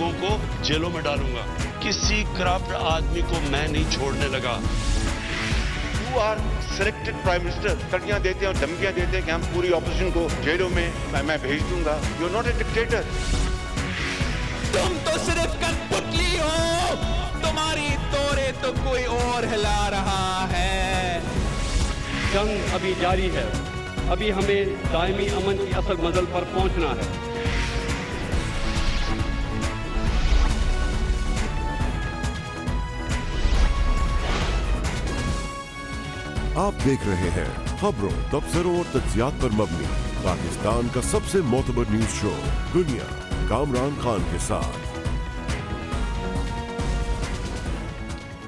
लोगों को जेलों में डालूंगा। किसी करप्ट आदमी को मैं नहीं छोड़ने लगा। You are selected Prime Minister, तड़ियां देते हैं और धमकियां देते हैं कि हम पूरी ऑपोजिशन को जेलों में मैं भेज दूंगा। You are not a dictator. तुम तो सिर्फ कठपुतली हो, तुम्हारी तोरे तो कोई और हिला रहा है। जंग अभी जारी है, अभी हमें दायमी अमन की असल मंजिल पर पहुंचना है। आप देख रहे हैं खबरों, तबसरों और तज्जियात पर मबनी पाकिस्तान का सबसे मोतबर न्यूज शो दुनिया, कामरान खान के साथ।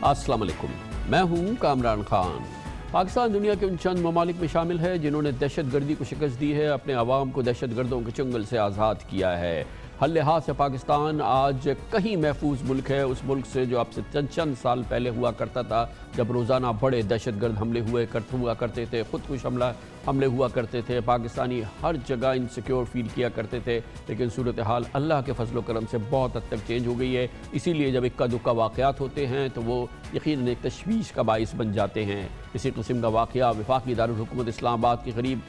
अस्सलाम वालेकुम, मैं हूं कामरान खान। पाकिस्तान दुनिया के उन चंद ममालिक में शामिल है जिन्होंने दहशत गर्दी को शिकस्त दी है, अपने अवाम को दहशत गर्दों के चंगल से आज़ाद किया है। हर लिहाज से पाकिस्तान आज कहीं महफूज मुल्क है, उस मुल्क से जो अब से चंद साल पहले हुआ करता था, जब रोज़ाना बड़े दहशत गर्द हमले हुआ करते थे, खुदकुश हमले हुआ करते थे। पाकिस्तानी हर जगह इनसिक्योर फील किया करते थे, लेकिन सूरत हाल अल्लाह के फजल करम से बहुत हद तक चेंज हो गई है। इसीलिए जब इक्का दुक्का वाक़यात होते हैं तो वो यकीनन एक तशवीश का बाइस बन जाते हैं। इसी किस्म का वाक़या वफाकी दारुल हुकूमत इस्लामाबाद के करीब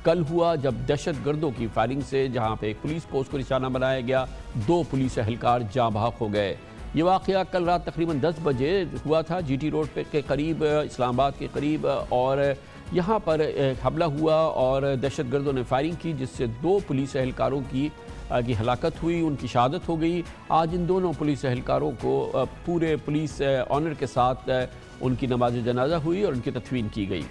कल हुआ, जब दहशत गर्दों की फायरिंग से जहां पे एक पुलिस पोस्ट को निशाना बनाया गया, 2 पुलिस एहलकार जाँ बहक हो गए। ये वाक़या कल रात तकरीबन 10 बजे हुआ था, GT रोड पे के करीब, इस्लामाबाद के करीब, और यहाँ पर हमला हुआ और दहशत गर्दों ने फायरिंग की, जिससे 2 पुलिस एहलकारों की हलाकत हुई, उनकी शहादत हो गई। आज इन दोनों पुलिस एहलकारों को पूरे पुलिस ऑनर के साथ उनकी नमाज जनाजा हुई और उनकी तदफीन की गई।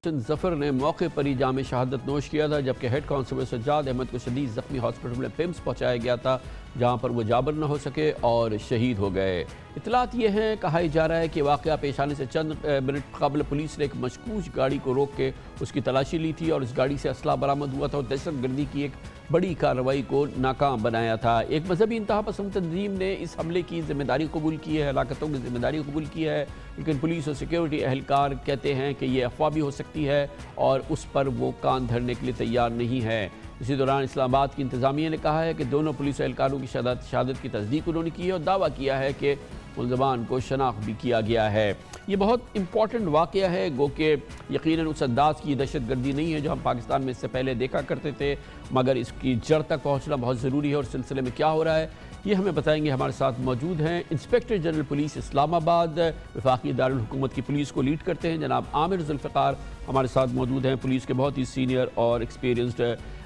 जफर ने मौके पर ही जाम शहादत नोश किया था, जबकि हेड कांस्टेबल सज्जाद अहमद को शदीद ज़ख्मी हॉस्पिटल में पिम्स पहुँचाया गया था, जहाँ पर वो जाबर न हो सके और शहीद हो गए। इतलात ये हैं, कहा जा रहा है कि वाक़या पेश आने से चंद मिनट कबल पुलिस ने एक मशकूक गाड़ी को रोक के उसकी तलाशी ली थी और इस गाड़ी से असला बरामद हुआ था और दहशत गर्दी की एक बड़ी कार्रवाई को नाकाम बनाया था। एक मजहबी इंतहा पसंद तंजीम ने इस हमले की जिम्मेदारी कबूल की है, हलाकतों की जिम्मेदारी कबूल की है, लेकिन पुलिस और सिक्योरिटी एहलकार कहते हैं कि ये अफवाह भी हो सकती है और उस पर वो कान धरने के लिए तैयार नहीं है। इसी दौरान इस्लामाबाद की इंतज़ामिया ने कहा है कि दोनों पुलिस एहलकारों की शहादत की तस्दीक उन्होंने की है और दावा किया है कि मुल्ज़मान को शनाख्त भी किया गया है। ये बहुत इंपॉर्टेंट वाक़या है, गो कि यकीनन उस अंदाज़ की दहशत गर्दी नहीं है जो हम पाकिस्तान में इससे पहले देखा करते थे, मगर इसकी जड़ तक पहुँचना बहुत ज़रूरी है और इस सिलसिले में क्या हो रहा है ये हमें बताएंगे। हमारे साथ मौजूद हैं इंस्पेक्टर जनरल पुलिस इस्लामाबाद, वफाकी दारुल हुकूमत की पुलिस को लीड करते हैं जनाब आमिर जुल्फ़िकार हमारे साथ मौजूद हैं, पुलिस के बहुत ही सीनियर और एक्सपीरियंस्ड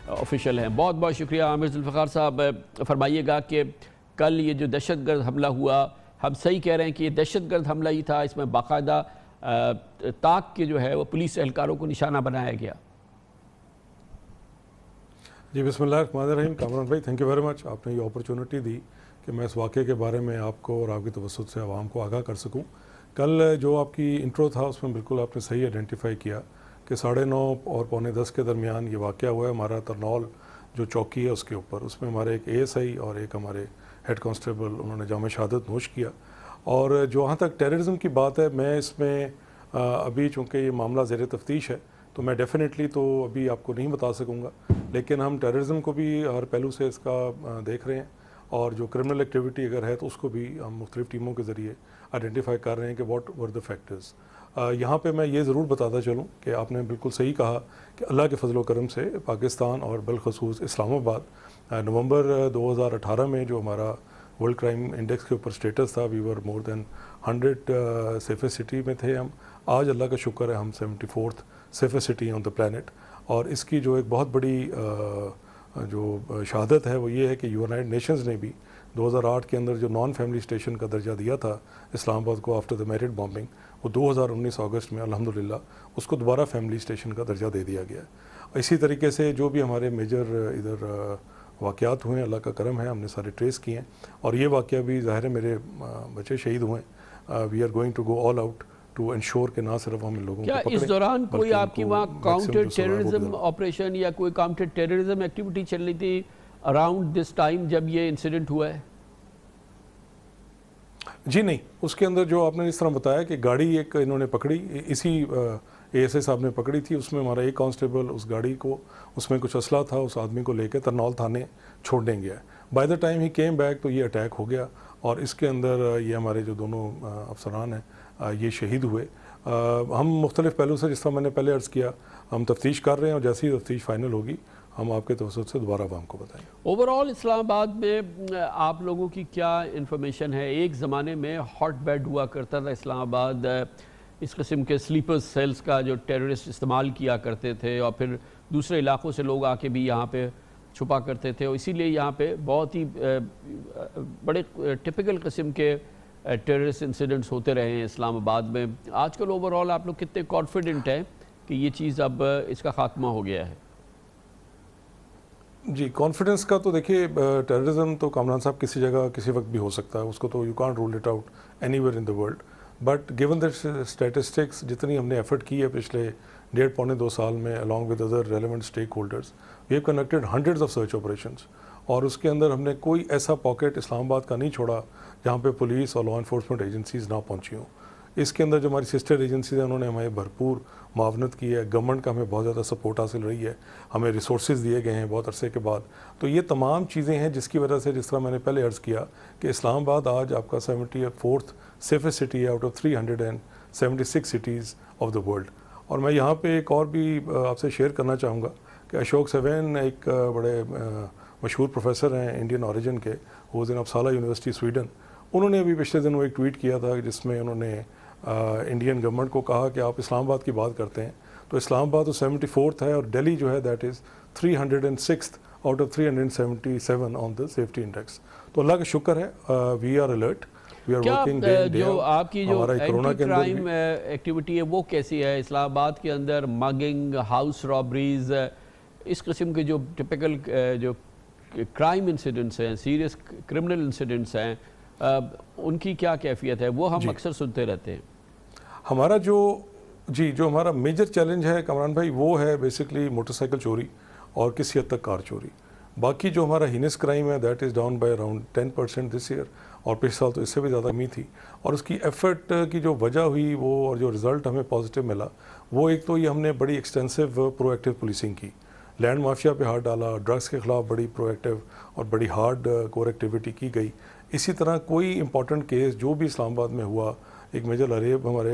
ऑफिशियल हैं। बहुत बहुत शुक्रिया आमिर जुल्फ़िकार साहब। फरमाइएगा कि कल ये जो दहशत गर्द हमला हुआ, हम सही कह रहे हैं कि ये दहशत गर्द हमला ही था, इसमें बाकायदा ताक के जो है वो पुलिस एहलकारों को निशाना बनाया गया? जी बिस्मिल्लाहिर्रहमानिर्रहीम। कामरान भाई, थैंक यू वेरी मच, आपने ये अपॉर्चुनिटी दी कि मैं इस वाक़े के बारे में आपको और आपकी तवज्जुह से आवाम को आगाह कर सकूं। कल जो आपकी इंट्रो था उसमें बिल्कुल आपने सही आइडेंटिफाई किया कि 9:30 और 9:45 के दरमियान ये वाक़या हुआ है हमारा तरनौल जो चौकी है उसके ऊपर। उसमें हमारे एक ASI और एक हमारे हेड कांस्टेबल उन्होंने जाम शहादत नोश किया। और जहाँ तक टेररिज्म की बात है, मैं इसमें अभी चूँकि ये मामला ज़ेर तफ्तीश है तो मैं डेफिनेटली तो अभी आपको नहीं बता सकूँगा, लेकिन हम टेररिज्म को भी हर पहलू से इसका देख रहे हैं और जो क्रिमिनल एक्टिविटी अगर है तो उसको भी हम मुख्तलिफ़ टीमों के ज़रिए आइडेंटिफाई कर रहे हैं कि व्हाट वर द फैक्टर्स। यहाँ पे मैं ये ज़रूर बताता चलूँ कि आपने बिल्कुल सही कहा कि अल्लाह के फजल करम से पाकिस्तान और बिलखसूस इस्लामाबाद नवंबर 2018 में जो हमारा वर्ल्ड क्राइम इंडेक्स के ऊपर स्टेटस था, we were more than 100 safest city में थे हम। आज अल्लाह का शुक्र है हम 74th safest city on the planet. और इसकी जो एक बहुत बड़ी जो शहादत है वो ये है कि यूनाइटेड नेशंस ने भी 2008 के अंदर जो नॉन फैमिली स्टेशन का दर्जा दिया था इस्लामाबाद को आफ्टर द मेरिट बॉम्बिंग, वो 2019 अगस्त में अल्हम्दुलिल्लाह उसको दोबारा फैमिली स्टेशन का दर्जा दे दिया गया है। इसी तरीके से जो भी हमारे मेजर इधर वाक़यात हुए हैं, अल्लाह का करम है, हमने सारे ट्रेस किए हैं और ये वाक़या भी ज़ाहिर है मेरे बच्चे शहीद हुए हैं। We are going to go all out to ensure कि ना सिर्फ हम इन लोगों क्या को इस दौरान कोई आपकी वहाँ काउंटर टेररिज्म ऑपरेशन ऑपरेशन या कोई काउंटर टेररिज्म एक्टिविटी चल रही थी अराउंड दिस टाइम जब ये इंसिडेंट हुआ है? जी नहीं, उसके अंदर जो आपने इस तरह बताया कि गाड़ी एक इन्होंने पकड़ी, इसी ASI साहब ने पकड़ी थी, उसमें हमारा एक कांस्टेबल उस गाड़ी को, उसमें कुछ असला था, उस आदमी को लेकर तरनौल थाने छोड़ने गया। By the time he came back तो ये अटैक हो गया और इसके अंदर ये हमारे जो दोनों अफसरान हैं ये शहीद हुए। हम मुख्तलिफ पहलू से, जिस तरह मैंने पहले अर्ज़ किया, हम तफ्तीश कर रहे हैं और जैसे ही तफ्तीश फाइनल होगी हम आपके तवज्जुह से दोबारा आवाम को बताएंगे। ओवरऑल इस्लामाबाद में आप लोगों की क्या इन्फॉर्मेशन है? एक ज़माने में हॉट बेड हुआ करता था इस्लामाबाद, इस किस्म के स्लीपर सेल्स का जो टेररिस्ट इस्तेमाल किया करते थे और फिर दूसरे इलाक़ों से लोग आके भी यहाँ पे छुपा करते थे और इसीलिए यहाँ पे बहुत ही बड़े टिपिकल किस्म के टेररिस्ट इंसिडेंट्स होते रहे हैं इस्लामाबाद में। आजकल ओवरऑल आप लोग कितने कॉन्फिडेंट हैं कि ये चीज़ अब इसका ख़ात्मा हो गया है? जी, कॉन्फिडेंस का तो देखिए, टेररिज्म तो कामरान साहब किसी जगह किसी वक्त भी हो सकता है, उसको तो you can't rule it out anywhere in the world. But given the statistics, जितनी हमने एफर्ट की है पिछले 1.5-2 साल में along with other relevant stakeholders, we have conducted hundreds of search operations और उसके अंदर हमने कोई ऐसा पॉकेट इस्लामाबाद का नहीं छोड़ा जहाँ पे पुलिस और लॉ इन्फोर्समेंट एजेंसीज़ ना पहुँची हों। इसके अंदर जो हमारी सिस्टर एजेंसीज हैं उन्होंने हमें भरपूर मावनत की है, गवर्नमेंट का हमें बहुत ज़्यादा सपोर्ट हासिल रही है, हमें रिसोर्सेज दिए गए हैं बहुत अरसे के बाद। तो ये तमाम चीज़ें हैं जिसकी वजह से, जिस तरह मैंने पहले अर्ज़ किया कि इस्लामाबाद आज आपका 74th सेफेस्ट सिटी है out of 376 cities of the world. और मैं यहाँ पे एक और भी आपसे शेयर करना चाहूँगा कि अशोक सेवेन एक बड़े मशहूर प्रोफेसर हैं इंडियन ऑरिजिन के, वो इन अपसाला यूनिवर्सिटी स्वीडन। उन्होंने अभी पिछले दिनों एक ट्वीट किया था जिसमें उन्होंने इंडियन गवर्नमेंट को कहा कि आप इस्लामाबाद की बात करते हैं तो इस्लामाबाद तो 74th है और दिल्ली जो है that is 306th out of 377 on the safety index. तो अल्लाह का शुक्र है, we are alert, we are working day in day out. आपकी जो एंटी क्राइम एक्टिविटी है वो कैसी है इस्लामाबाद के अंदर? मगिंग, हाउस रॉबरीज, इस किस्म के जो टिपिकल जो क्राइम इंसिडेंट्स हैं, सीरियस क्रिमिनल इंसिडेंट्स हैं, उनकी क्या कैफियत है? वो हम अक्सर सुनते रहते हैं। हमारा जो हमारा मेजर चैलेंज है कामरान भाई, वो है बेसिकली मोटरसाइकिल चोरी और किसी हद तक कार चोरी। बाकी जो हमारा हीनस क्राइम है that is down by around 10% this year, और पिछले साल तो इससे भी ज़्यादा कमी थी। और उसकी एफर्ट की जो वजह हुई वो, और जो रिज़ल्ट हमें पॉजिटिव मिला वो, एक तो ये हमने बड़ी एक्सटेंसिव प्रोएक्टिव पुलिसिंग की, लैंड माफिया पे हाथ डाला, ड्रग्स के ख़िलाफ़ बड़ी प्रोएक्टिव और बड़ी हार्ड कोर एक्टिविटी की गई। इसी तरह कोई इंपॉर्टेंट केस जो भी इस्लामाबाद में हुआ, एक मेजर अरेब हमारे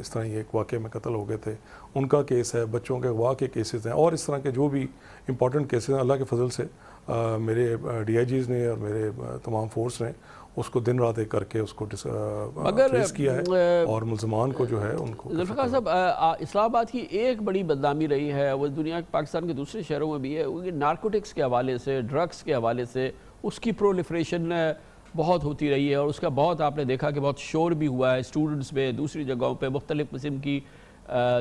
इस तरह ही एक वाक़े में कत्ल हो गए थे, उनका केस है, बच्चों के अगवा के केसेस हैं, और इस तरह के जो भी इंपॉर्टेंट केसेस हैं, अल्लाह के फजल से मेरे DIGs ने और मेरे तमाम फोर्स ने उसको दिन रात एक करके उसको ट्रेस किया है और मुल्ज़मान को जो है उनको। ज़ुल्फ़िकार साहब, इस्लामाबाद की एक बड़ी बदनामी रही है, वो दुनिया पाकिस्तान के दूसरे शहरों में भी है, वो नारकोटिक्स के हवाले से, ड्रग्स के हवाले से उसकी प्रोलिफरेशन बहुत होती रही है और उसका बहुत आपने देखा कि बहुत शोर भी हुआ है स्टूडेंट्स में, दूसरी जगहों पे मुख्तलिफ़ किस्म की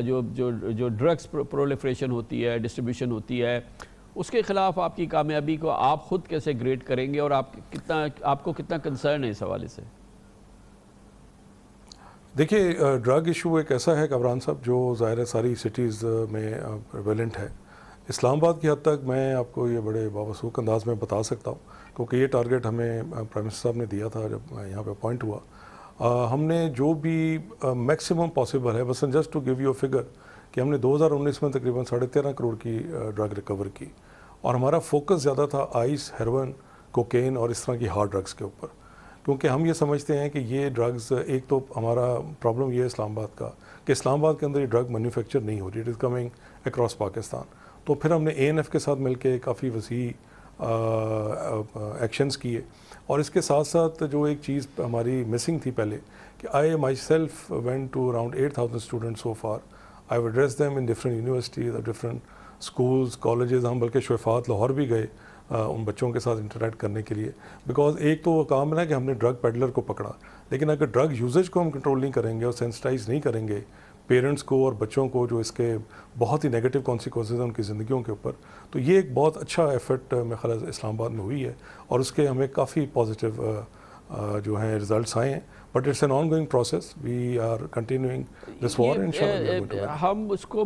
जो ड्रग्स प्रोलिफरेशन होती है, डिस्ट्रीब्यूशन होती है, उसके ख़िलाफ़ आपकी कामयाबी को आप ख़ुद कैसे ग्रेड करेंगे और आपको कितना कंसर्न है इस हवाले से? देखिए, ड्रग इशू एक ऐसा है कामरान साहब जो ज़ाहिर है सारी सिटीज़ में प्रेवेलेंट है। इस्लामाबाद की हद तक मैं आपको ये बड़े बावसूख अंदाज में बता सकता हूँ, क्योंकि ये टारगेट हमें प्राइम मिनिस्टर साहब ने दिया था जब यहाँ पे अपॉइंट हुआ। हमने जो भी मैक्सिमम पॉसिबल है, बस just to give you a figure, कि हमने 2019 में तकरीबन 13.5 करोड़ की ड्रग रिकवर की, और हमारा फोकस ज़्यादा था आइस, हेरोइन, कोकेन और इस तरह की हार्ड ड्रग्स के ऊपर, क्योंकि हम ये समझते हैं कि ये ड्रग्स, एक तो हमारा प्रॉब्लम ये है इस्लामाबाद का कि इस्लामाबाद के अंदर ये ड्रग मैन्युफैक्चर नहीं हो रही, it is coming across Pakistan. तो फिर हमने ANF के साथ मिलके काफ़ी वसी एक्शंस किए, और इसके साथ साथ जो एक चीज़ हमारी मिसिंग थी पहले, कि I myself went to around 8,000 students so far, I would address them in different universities, different schools, colleges. हम बल्कि शफात लाहौर भी गए उन बच्चों के साथ इंटरेक्ट करने के लिए, बिकॉज एक तो वो काम है ना कि हमने ड्रग पेडलर को पकड़ा, लेकिन अगर ड्रग यूजेज को हम कंट्रोल नहीं करेंगे और सेंसिटाइज नहीं करेंगे पेरेंट्स को और बच्चों को, जो इसके बहुत ही नेगेटिव कॉन्सिक्वेंसेज हैं उनकी ज़िंदगियों के ऊपर, तो ये एक बहुत अच्छा एफर्ट मेरे ख्याल से इस्लामाबाद में हुई है और उसके हमें काफ़ी पॉजिटिव जो हैं रिजल्ट्स आए हैं। But it's an ongoing process, we are continuing this war इंशाल्लाह। हम उसको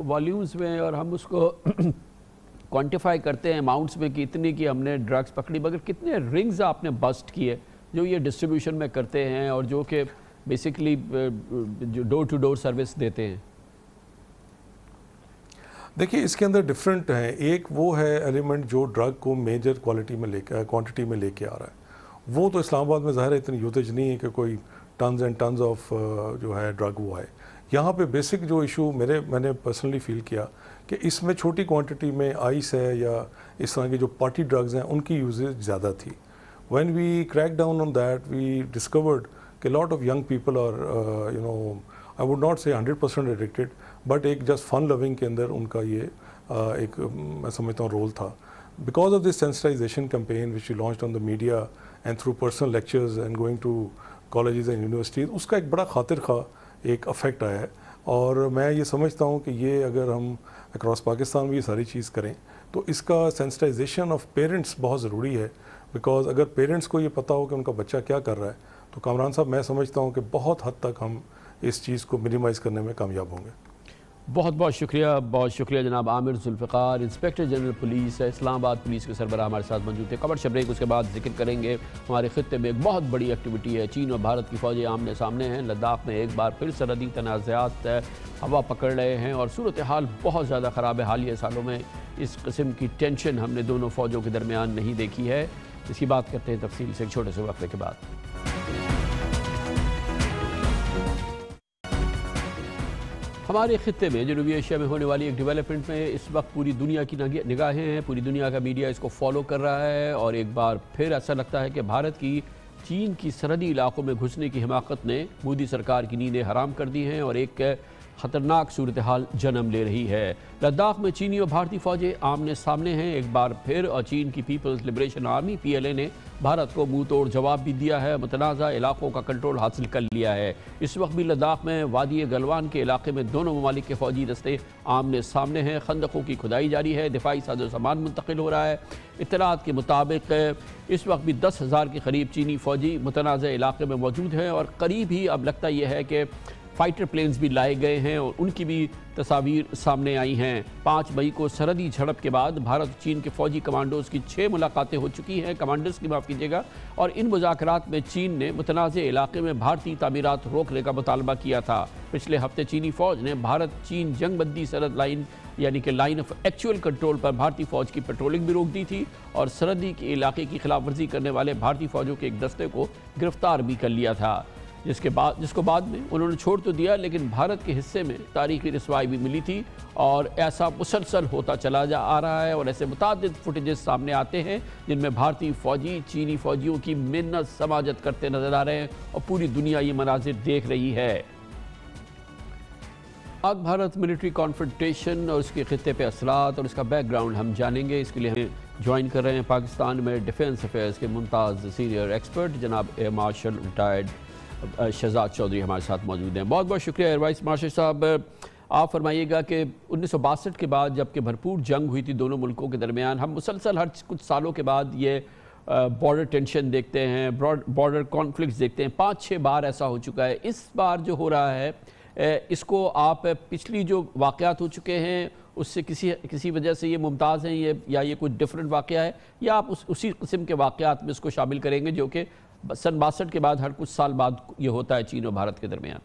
वॉल्यूम्स में और हम उसको क्वान्टिफाई करते हैं अमाउंट्स में कि इतनी की हमने ड्रग्स पकड़ी, मगर कितने रिंग्स आपने बस्ट किए जो ये डिस्ट्रीब्यूशन में करते हैं और जो कि बेसिकली जो डोर टू डोर सर्विस देते हैं? देखिए इसके अंदर डिफरेंट हैं। एक वो है एलिमेंट जो ड्रग को मेजर क्वांटिटी में लेके आ रहा है। वो तो इस्लामाबाद में ज़ाहिर है इतनी यूसेज नहीं है कि कोई टन्स एंड टन्स ऑफ जो है ड्रग वो है। यहाँ पे बेसिक जो इशू मैंने पर्सनली फील किया कि इसमें छोटी क्वांटिटी में आइस है या इस तरह की जो पार्टी ड्रग्स हैं उनकी यूजेज ज़्यादा थी। When we crack down on that we discovered कि lot of young people are I would not say 100% addicted, but एक जस्ट फन लविंग के अंदर उनका ये एक मैं समझता हूँ रोल था। Because of this sensitization campaign which we launched on the media and through personal lectures and going to colleges and universities, उसका एक बड़ा खातिर खा एक अफेक्ट आया है। और मैं ये समझता हूँ कि ये अगर हम अक्रॉस पाकिस्तान भी ये सारी चीज़ करें तो इसका सेंसिटाइजेशन ऑफ पेरेंट्स बहुत ज़रूरी है। बिकॉज अगर पेरेंट्स को ये पता हो कि उनका बच्चा क्या कर रहा है तो कामरान साहब मैं समझता हूँ कि बहुत हद तक हम इस चीज़ को मिनिमाइज़ करने में कामयाब होंगे। बहुत बहुत शुक्रिया जनाब Aamir Zulfiqar, inspector general police Islamabad police के सरबराह हमारे साथ मौजूद थे। खबर शब्रेक उसके बाद जिक्र करेंगे हमारे खित्ते में एक बहुत बड़ी एक्टिविटी है। चीन और भारत की फ़ौजें आमने सामने हैं। लद्दाख में एक बार फिर सरहदी तनाज़ात हवा पकड़ रहे हैं और सूरत हाल बहुत ज़्यादा ख़राब है। हालिया सालों में इस किस्म की टेंशन हमने दोनों फ़ौजों के दरमियान नहीं देखी है। इसकी बात करते हैं तफसील से एक छोटे से वक्फे के बाद। हमारे खित्ते में जनूबी एशिया में होने वाली एक डेवलपमेंट में इस वक्त पूरी दुनिया की निगाहें हैं। पूरी दुनिया का मीडिया इसको फॉलो कर रहा है और एक बार फिर ऐसा लगता है कि भारत की चीन की सरहदी इलाकों में घुसने की हिमाकत ने मोदी सरकार की नींदें हराम कर दी हैं और एक ख़तरनाक सूरत हाल जन्म ले रही है। लद्दाख में चीनी और भारतीय फ़ौजें आमने सामने हैं एक बार फिर और चीन की पीपल्स लिबरेशन आर्मी PLA ने भारत को मुंह तोड़ जवाब भी दिया है। मुतनाज़ा इलाकों का कंट्रोल हासिल कर लिया है। इस वक्त भी लद्दाख में वादी गलवान के इलाके में दोनों ममालिक के फ़ौजी दस्ते आमने सामने हैं। खंदकों की खुदाई जारी है। दिफाई साजो सामान मुंतकिल हो रहा है। इत्तलात के मुताबिक इस वक्त भी 10,000 के करीब चीनी फ़ौजी मुतनाज़ा इलाके में मौजूद हैं और करीब ही अब लगता यह है कि फाइटर प्लेन्स भी लाए गए हैं और उनकी भी तस्वीर सामने आई हैं। 5 मई को सरहदी झड़प के बाद भारत और चीन के फ़ौजी कमांडोज़ की 6 मुलाकातें हो चुकी हैं, कमांडर्स की माफ़ कीजिएगा, और इन मुज़ाकरात में चीन ने मुतनाज़ इलाके में भारतीय तामीरात रोकने का मुतालबा किया था। पिछले हफ्ते चीनी फ़ौज ने भारत चीन जंगबंदी सरहद लाइन यानी कि लाइन ऑफ एक्चुअल कंट्रोल पर भारतीय फ़ौज की पेट्रोलिंग भी रोक दी थी और सरहदी के इलाके की खिलाफ वर्जी करने वाले भारतीय फ़ौजों के एक दस्ते को गिरफ्तार भी कर लिया था, जिसको बाद में उन्होंने छोड़ तो दिया, लेकिन भारत के हिस्से में तारीखी रसवाई भी मिली थी और ऐसा मुसलसल होता चला आ रहा है और ऐसे मुतादिद फुटेजेस सामने आते हैं जिनमें भारतीय फ़ौजी चीनी फ़ौजियों की मिन्नत समाजत करते नजर आ रहे हैं और पूरी दुनिया ये मनाजिर देख रही है। पाक भारत मिलिट्री कॉन्फ्रंटेशन और उसके खित्ते पे असरात और इसका बैकग्राउंड हम जानेंगे। इसके लिए हमें ज्वाइन कर रहे हैं पाकिस्तान में डिफेंस अफेयर्स के मुमताज़ सीनियर एक्सपर्ट जनाब air marshal retired Shahzad Chaudhry हमारे साथ मौजूद हैं। बहुत बहुत शुक्रिया एयर वाइस मार्शल साहब। आप फरमाइएगा कि 1962 के बाद जबकि भरपूर जंग हुई थी दोनों मुल्कों के दरमियान, हम मुसलसल हर कुछ सालों के बाद ये बॉर्डर टेंशन देखते हैं, बॉर्डर कॉन्फ्लिक्ट्स देखते हैं। 5-6 बार ऐसा हो चुका है। इस बार जो हो रहा है इसको आप पिछली जो वाक़यात हो चुके हैं उससे किसी वजह से ये मुमताज़ हैं या ये कोई डिफरेंट वाक़या है या आप उसी किस्म के वाक़यात में इसको शामिल करेंगे जो कि सन 62 के बाद हर कुछ साल बाद ये होता है चीन और भारत के दरमियान?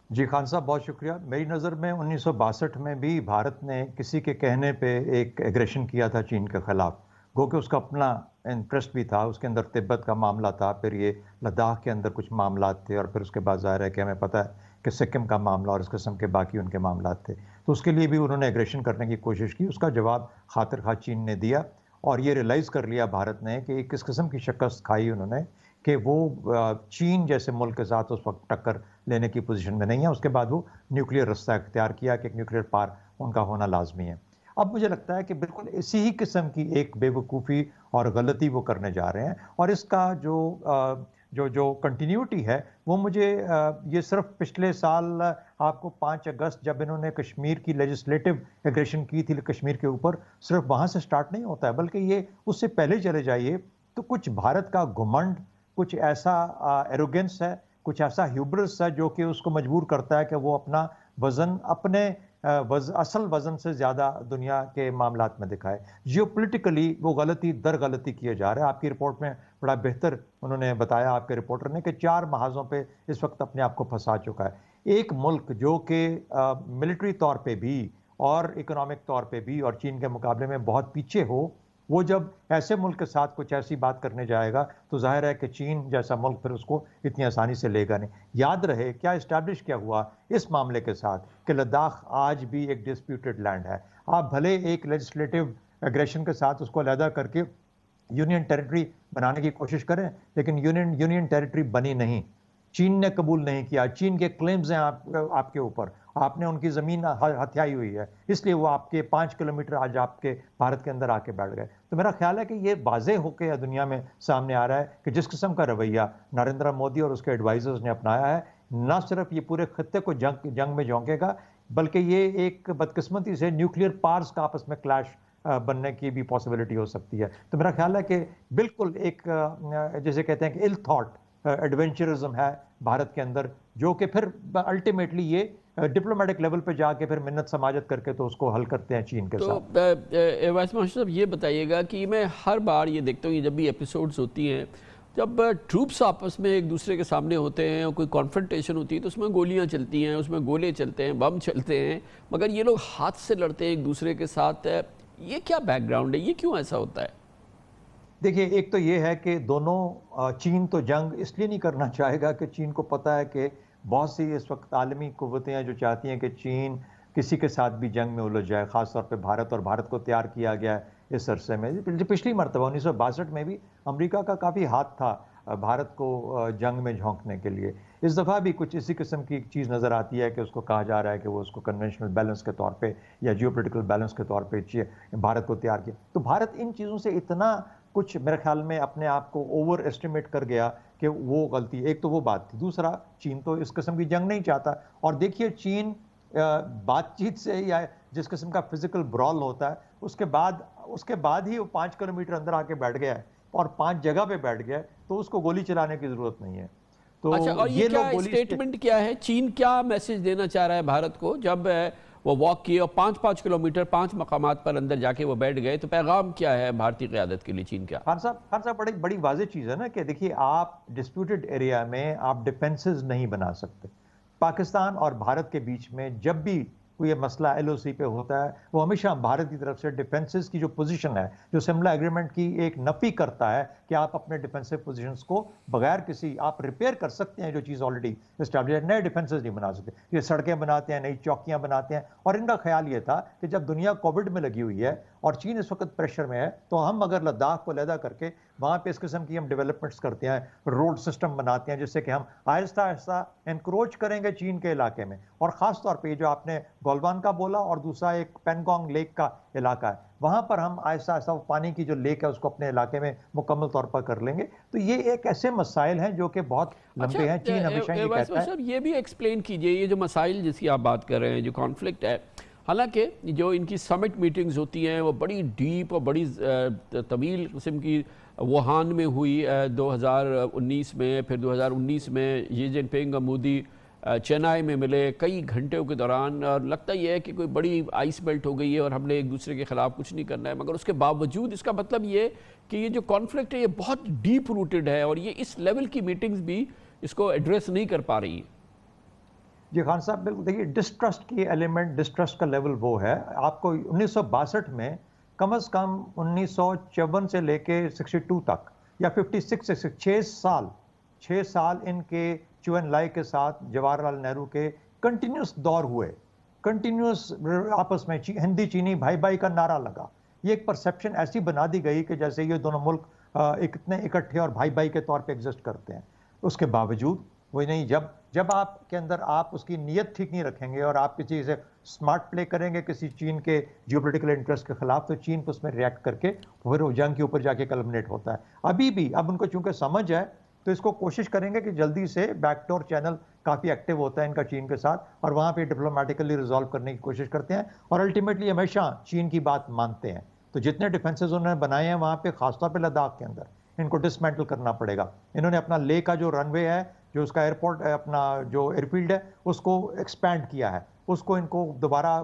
जी खान साहब बहुत शुक्रिया। मेरी नज़र में 1962 में भी भारत ने किसी के कहने पे एक एग्रेशन किया था चीन के ख़िलाफ़, गो कि उसका अपना इंटरेस्ट भी था। उसके अंदर तिब्बत का मामला था, फिर ये लद्दाख के अंदर कुछ मामला थे और फिर उसके बाद ज़ाहिर है कि हमें पता है कि सिक्किम का मामला और इस किस्म के बाकी उनके मामला थे। तो उसके लिए भी उन्होंने एग्रेशन करने की कोशिश की। उसका जवाब खातिर खा चीन ने दिया और ये रियलाइज़ कर लिया भारत ने कि किस किस्म की शिकस्त खाई उन्होंने कि वो चीन जैसे मुल्क के साथ उस वक्त टक्कर लेने की पोजीशन में नहीं है। उसके बाद वो न्यूक्लियर रास्ता इख्तियार किया कि एक न्यूक्लियर पार उनका होना लाजमी है। अब मुझे लगता है कि बिल्कुल इसी ही किस्म की एक बेवकूफ़ी और गलती वो करने जा रहे हैं और इसका जो कंटिन्यूटी है वो मुझे ये सिर्फ पिछले साल आपको 5 अगस्त जब इन्होंने कश्मीर की लेजिस्लेटिव एग्रेशन की थी कश्मीर के ऊपर, सिर्फ वहाँ से स्टार्ट नहीं होता है, बल्कि ये उससे पहले चले जाइए तो कुछ भारत का घुमंड, कुछ ऐसा एरोगेंस है, कुछ ऐसा ह्यूब्रिस है जो कि उसको मजबूर करता है कि वो अपना वज़न अपने असल वज़न से ज़्यादा दुनिया के मामलात में दिखाए। जियोपॉलिटिकली वो गलती दर गलती किए जा रहे हैं। आपकी रिपोर्ट में बड़ा बेहतर उन्होंने बताया आपके रिपोर्टर ने कि 4 महाजों पे इस वक्त अपने आप को फंसा चुका है। एक मुल्क जो कि मिलिट्री तौर पे भी اور اکنامک طور پہ بھی اور چین کے مقابلے میں بہت پیچھے ہو، وہ جب ایسے ملک کے ساتھ کچھ ایسی بات کرنے جائے گا تو ظاہر ہے کہ چین جیسا ملک پھر اس کو اتنی آسانی سے لے گا نہیں۔ یاد رہے کیا اسٹیبلش کیا ہوا اس معاملے کے ساتھ کہ لداخ آج بھی ایک ڈسپیوٹڈ لینڈ ہے۔ آپ بھلے ایک لیجسلیٹو ایگریشن کے ساتھ اس کو علیحدہ کر کے یونین ٹیریٹری بنانے کی کوشش کریں، لیکن یونین ٹیریٹری بنی نہیں، چین نے قبول نہیں کیا۔ چین کے کلیمز ہیں آپ کے اوپر، آپ نے ان کی زمین ہتھیائی ہوئی ہے، اس لیے وہ آپ کے 5 کلومیٹر آج آپ کے بھارت کے اندر آ کے بیٹھ گئے۔ تو میرا خیال ہے کہ یہ واضح ہو کے دنیا میں سامنے آ رہا ہے کہ جس قسم کا رویہ نریندر مودی اور اس کے ایڈوائزرز نے اپنایا ہے، نہ صرف یہ پورے خطے کو جنگ میں جھونکے گا، بلکہ یہ ایک بدقسمتی سے نیوکلیئر پاورز کا آپس میں کلیش بننے کی بھی پاسبلٹی ہو سکتی ہے۔ تو میرا خیال ہے کہ بالکل ایک جیسے کہتے ہیں کہ ill thought ایڈونچرزم ہے بھارت کے اندر، جو کہ پھر الٹیمیٹلی یہ ڈپلومیٹک لیول پہ جا کے پھر منت سماجت کر کے تو اس کو حل کرتے ہیں چین کے ساتھ۔ تو وائس مارشل صاحب یہ بتائیے گا کہ میں ہر بار یہ دیکھتا ہوں، یہ جب بھی ایپیسوڈز ہوتی ہیں، جب ٹروپس آپس میں ایک دوسرے کے سامنے ہوتے ہیں اور کوئی کانفرنٹیشن ہوتی ہے تو اس میں گولیاں چلتی ہیں، اس میں گولے چلتے ہیں، بم چلتے ہیں، مگر یہ لوگ ہاتھ سے لڑتے ہیں ایک دوسرے کے ساتھ۔ یہ کیا بیک گراؤنڈ ہے، یہ کیوں ایسا ہوتا ہے؟ دیکھیے، ایک تو یہ ہے کہ دونوں چین تو جنگ اس لیے نہیں کرنا چاہے گا کہ چین کو پتہ ہے کہ بہت سی اس وقت عالمی قوتیں ہیں جو چاہتی ہیں کہ چین کسی کے ساتھ بھی جنگ میں الجھ جائے، خاص طور پہ بھارت، اور بھارت کو تیار کیا گیا ہے اس عرصے میں۔ پچھلی مرتبہ 1962 میں بھی امریکہ کا کافی ہاتھ تھا بھارت کو جنگ میں جھونکنے کے لیے۔ اس دفعہ بھی کچھ اسی قسم کی چیز نظر آتی ہے کہ اس کو کہا جا رہا ہے کہ وہ اس کو کنونشنل بیلنس کے طور پہ یا جیو پولیٹیکل بیلنس کے طور پہ بھارت کو تیار کیا۔ تو بھارت ان چیزوں سے اتنا کچھ میرے خیال میں اپنے آپ کو اوور ایسٹیمیٹ کر گیا کہ وہ غلطی، ایک تو وہ بات تھی۔ دوسرا، چین تو اس قسم کی جنگ نہیں چاہتا، اور دیکھیے چین بات چیت سے یا جس قسم کا فزیکل برال ہوتا ہے اس کے بعد ہی وہ 5 کلومیٹر اندر آ کے بیٹھ گیا ہے اور 5 جگہ پہ بیٹھ گیا ہے، تو اس کو گولی چلانے کی ضرورت نہیں ہے۔ تو اچھا، اور یہ کیا اسٹیٹمنٹ کیا ہے، چین کیا میسج دینا چاہ رہا ہے بھارت کو جب وہ واک کیے اور 5 کلومیٹر 5 مقامات پر اندر جا کے وہ بیٹھ گئے؟ تو پیغام کیا ہے بھارتی قیادت کے لیے چین کا؟ خان صاحب بڑی واضح چیز ہے نا کہ دیکھیے، آپ ڈسپیوٹڈ ایریا میں آپ ڈیفنسز نہیں بنا سکتے۔ پاکستان اور بھارت کے بیچ میں جب بھی کوئی یہ مسئلہ ایل او سی پہ ہوتا ہے، وہ ہمیشہ بھارت کی طرف سے ڈیفنسز کی جو پوزیشن ہے، جو سملا ایگریمنٹ کی ایک نفی کرتا ہے کہ آپ اپنے ڈیفنسو پوزیشنز کو بغیر کسی، آپ ریپیئر کر سکتے ہیں جو چیز آلریڈی اسٹیبلش ہے، نئے ڈیفنسز نہیں بنا سکتے۔ یہ سڑکیں بناتے ہیں، نئی چوکیاں بناتے ہیں، اور ان کا خیال یہ تھا کہ جب دنیا کووڈ میں لگی ہوئی ہے اور چین اس وقت پریشر میں ہے، تو ہم اگر لداخ کو علیحدہ کر کے وہاں پہ اس قسم کی ہم ڈیولپمنٹس کرتے ہیں، روڈ سسٹم بناتے ہیں، جس سے کہ ہم آہستہ آہستہ انکروچ کریں گے چین کے علاقے میں، اور خاص طور پہ جو آپ نے گولوان کا بولا اور دوسرا ایک پینگونگ لیک کا علاقہ ہے، وہاں پر ہم آہستہ آہستہ پانی کی جو لیک ہے اس کو اپنے علاقے میں مکمل طور پر کر لیں گے۔ تو یہ ایک ایسے مسائل ہیں جو کہ بہت لمبے ہیں۔ چین ہمیشہ یہ کہتا ہے۔ صاحب یہ بھی ایکسپلین کیجئے، یہ جو مسائل جس کی آپ بات کر رہے ہیں، جو کانفلکٹ ہے، حالانکہ جو ان کی سمٹ میٹنگز ہوتی ہیں وہ بڑی ڈیپ اور بڑی طویل قسم کی ووہان میں ہوئی 2019 میں، پھر 2019 میں شی جن پنگ اور مودی چنائی میں ملے کئی گھنٹوں کے دوران، اور لگتا یہ ہے کہ کوئی بڑی آئس بیلٹ ہو گئی ہے اور ہم نے ایک دوسرے کے خلاف کچھ نہیں کرنا ہے، مگر اس کے باوجود اس کا مطلب یہ کہ یہ جو کانفلکٹ ہے یہ بہت ڈیپ روٹڈ ہے اور یہ اس لیول کی میٹنگز بھی اس کو ایڈریس نہیں کر پا رہی ہیں۔ جی خان صاحب، بالکل دیکھیے، ڈسٹرسٹ کی ایلیمنٹ، ڈسٹرسٹ کا لیول وہ ہے، آپ کو 1962 میں کم از کم 1954 سے لے کے 62 تک یا 56 سے 6 سال ان کے چوئن لائی کے ساتھ جواہر لال نہرو کے کنٹینیوس دور ہوئے، کنٹینیوس آپس میں ہندی چینی بھائی بھائی کا نعرہ لگا۔ یہ ایک پرسیپشن ایسی بنا دی گئی کہ جیسے یہ دونوں ملک اتنے اکٹھے اور بھائی بھائی کے طور پہ ایگزسٹ کرتے ہیں۔ اس کے باوجود وہ نہیں، جب آپ کے اندر آپ اس کی نیت ٹھیک نہیں رکھیں گے اور آپ کسی سے سمارٹ پلے کریں گے کسی چین کے جیو پولیٹیکل انٹرسٹ کے خلاف، تو چین اس میں ریئیکٹ کر کے پھر وہ جنگ کے اوپر جا کے کلمنیٹ ہوتا ہے۔ ابھی بھی اب ان کو چونکہ سمجھ ہے تو اس کو کوشش کریں گے کہ جلدی سے بیک ڈور چینل کافی ایکٹیو ہوتا ہے ان کا چین کے ساتھ، اور وہاں پہ ڈپلومیٹیکلی ریزالو کرنے کی کوشش کرتے ہیں، اور الٹیمیٹلی ہمیشہ چین کی بات مانتے ہیں۔ تو جتنے ڈیفنسز انہوں نے بنائے ہیں وہاں پہ، خاص طور پہ لداخ کے اندر، ان کو ڈسمینٹل کرنا پڑے گا۔ انہوں نے اپنا لے کا جو رن وے ہے، جو اس کا ایئرپورٹ، اپنا جو ایئرفیلڈ ہے، اس کو ایکسپینڈ کیا ہے، اس کو ان کو دوبارہ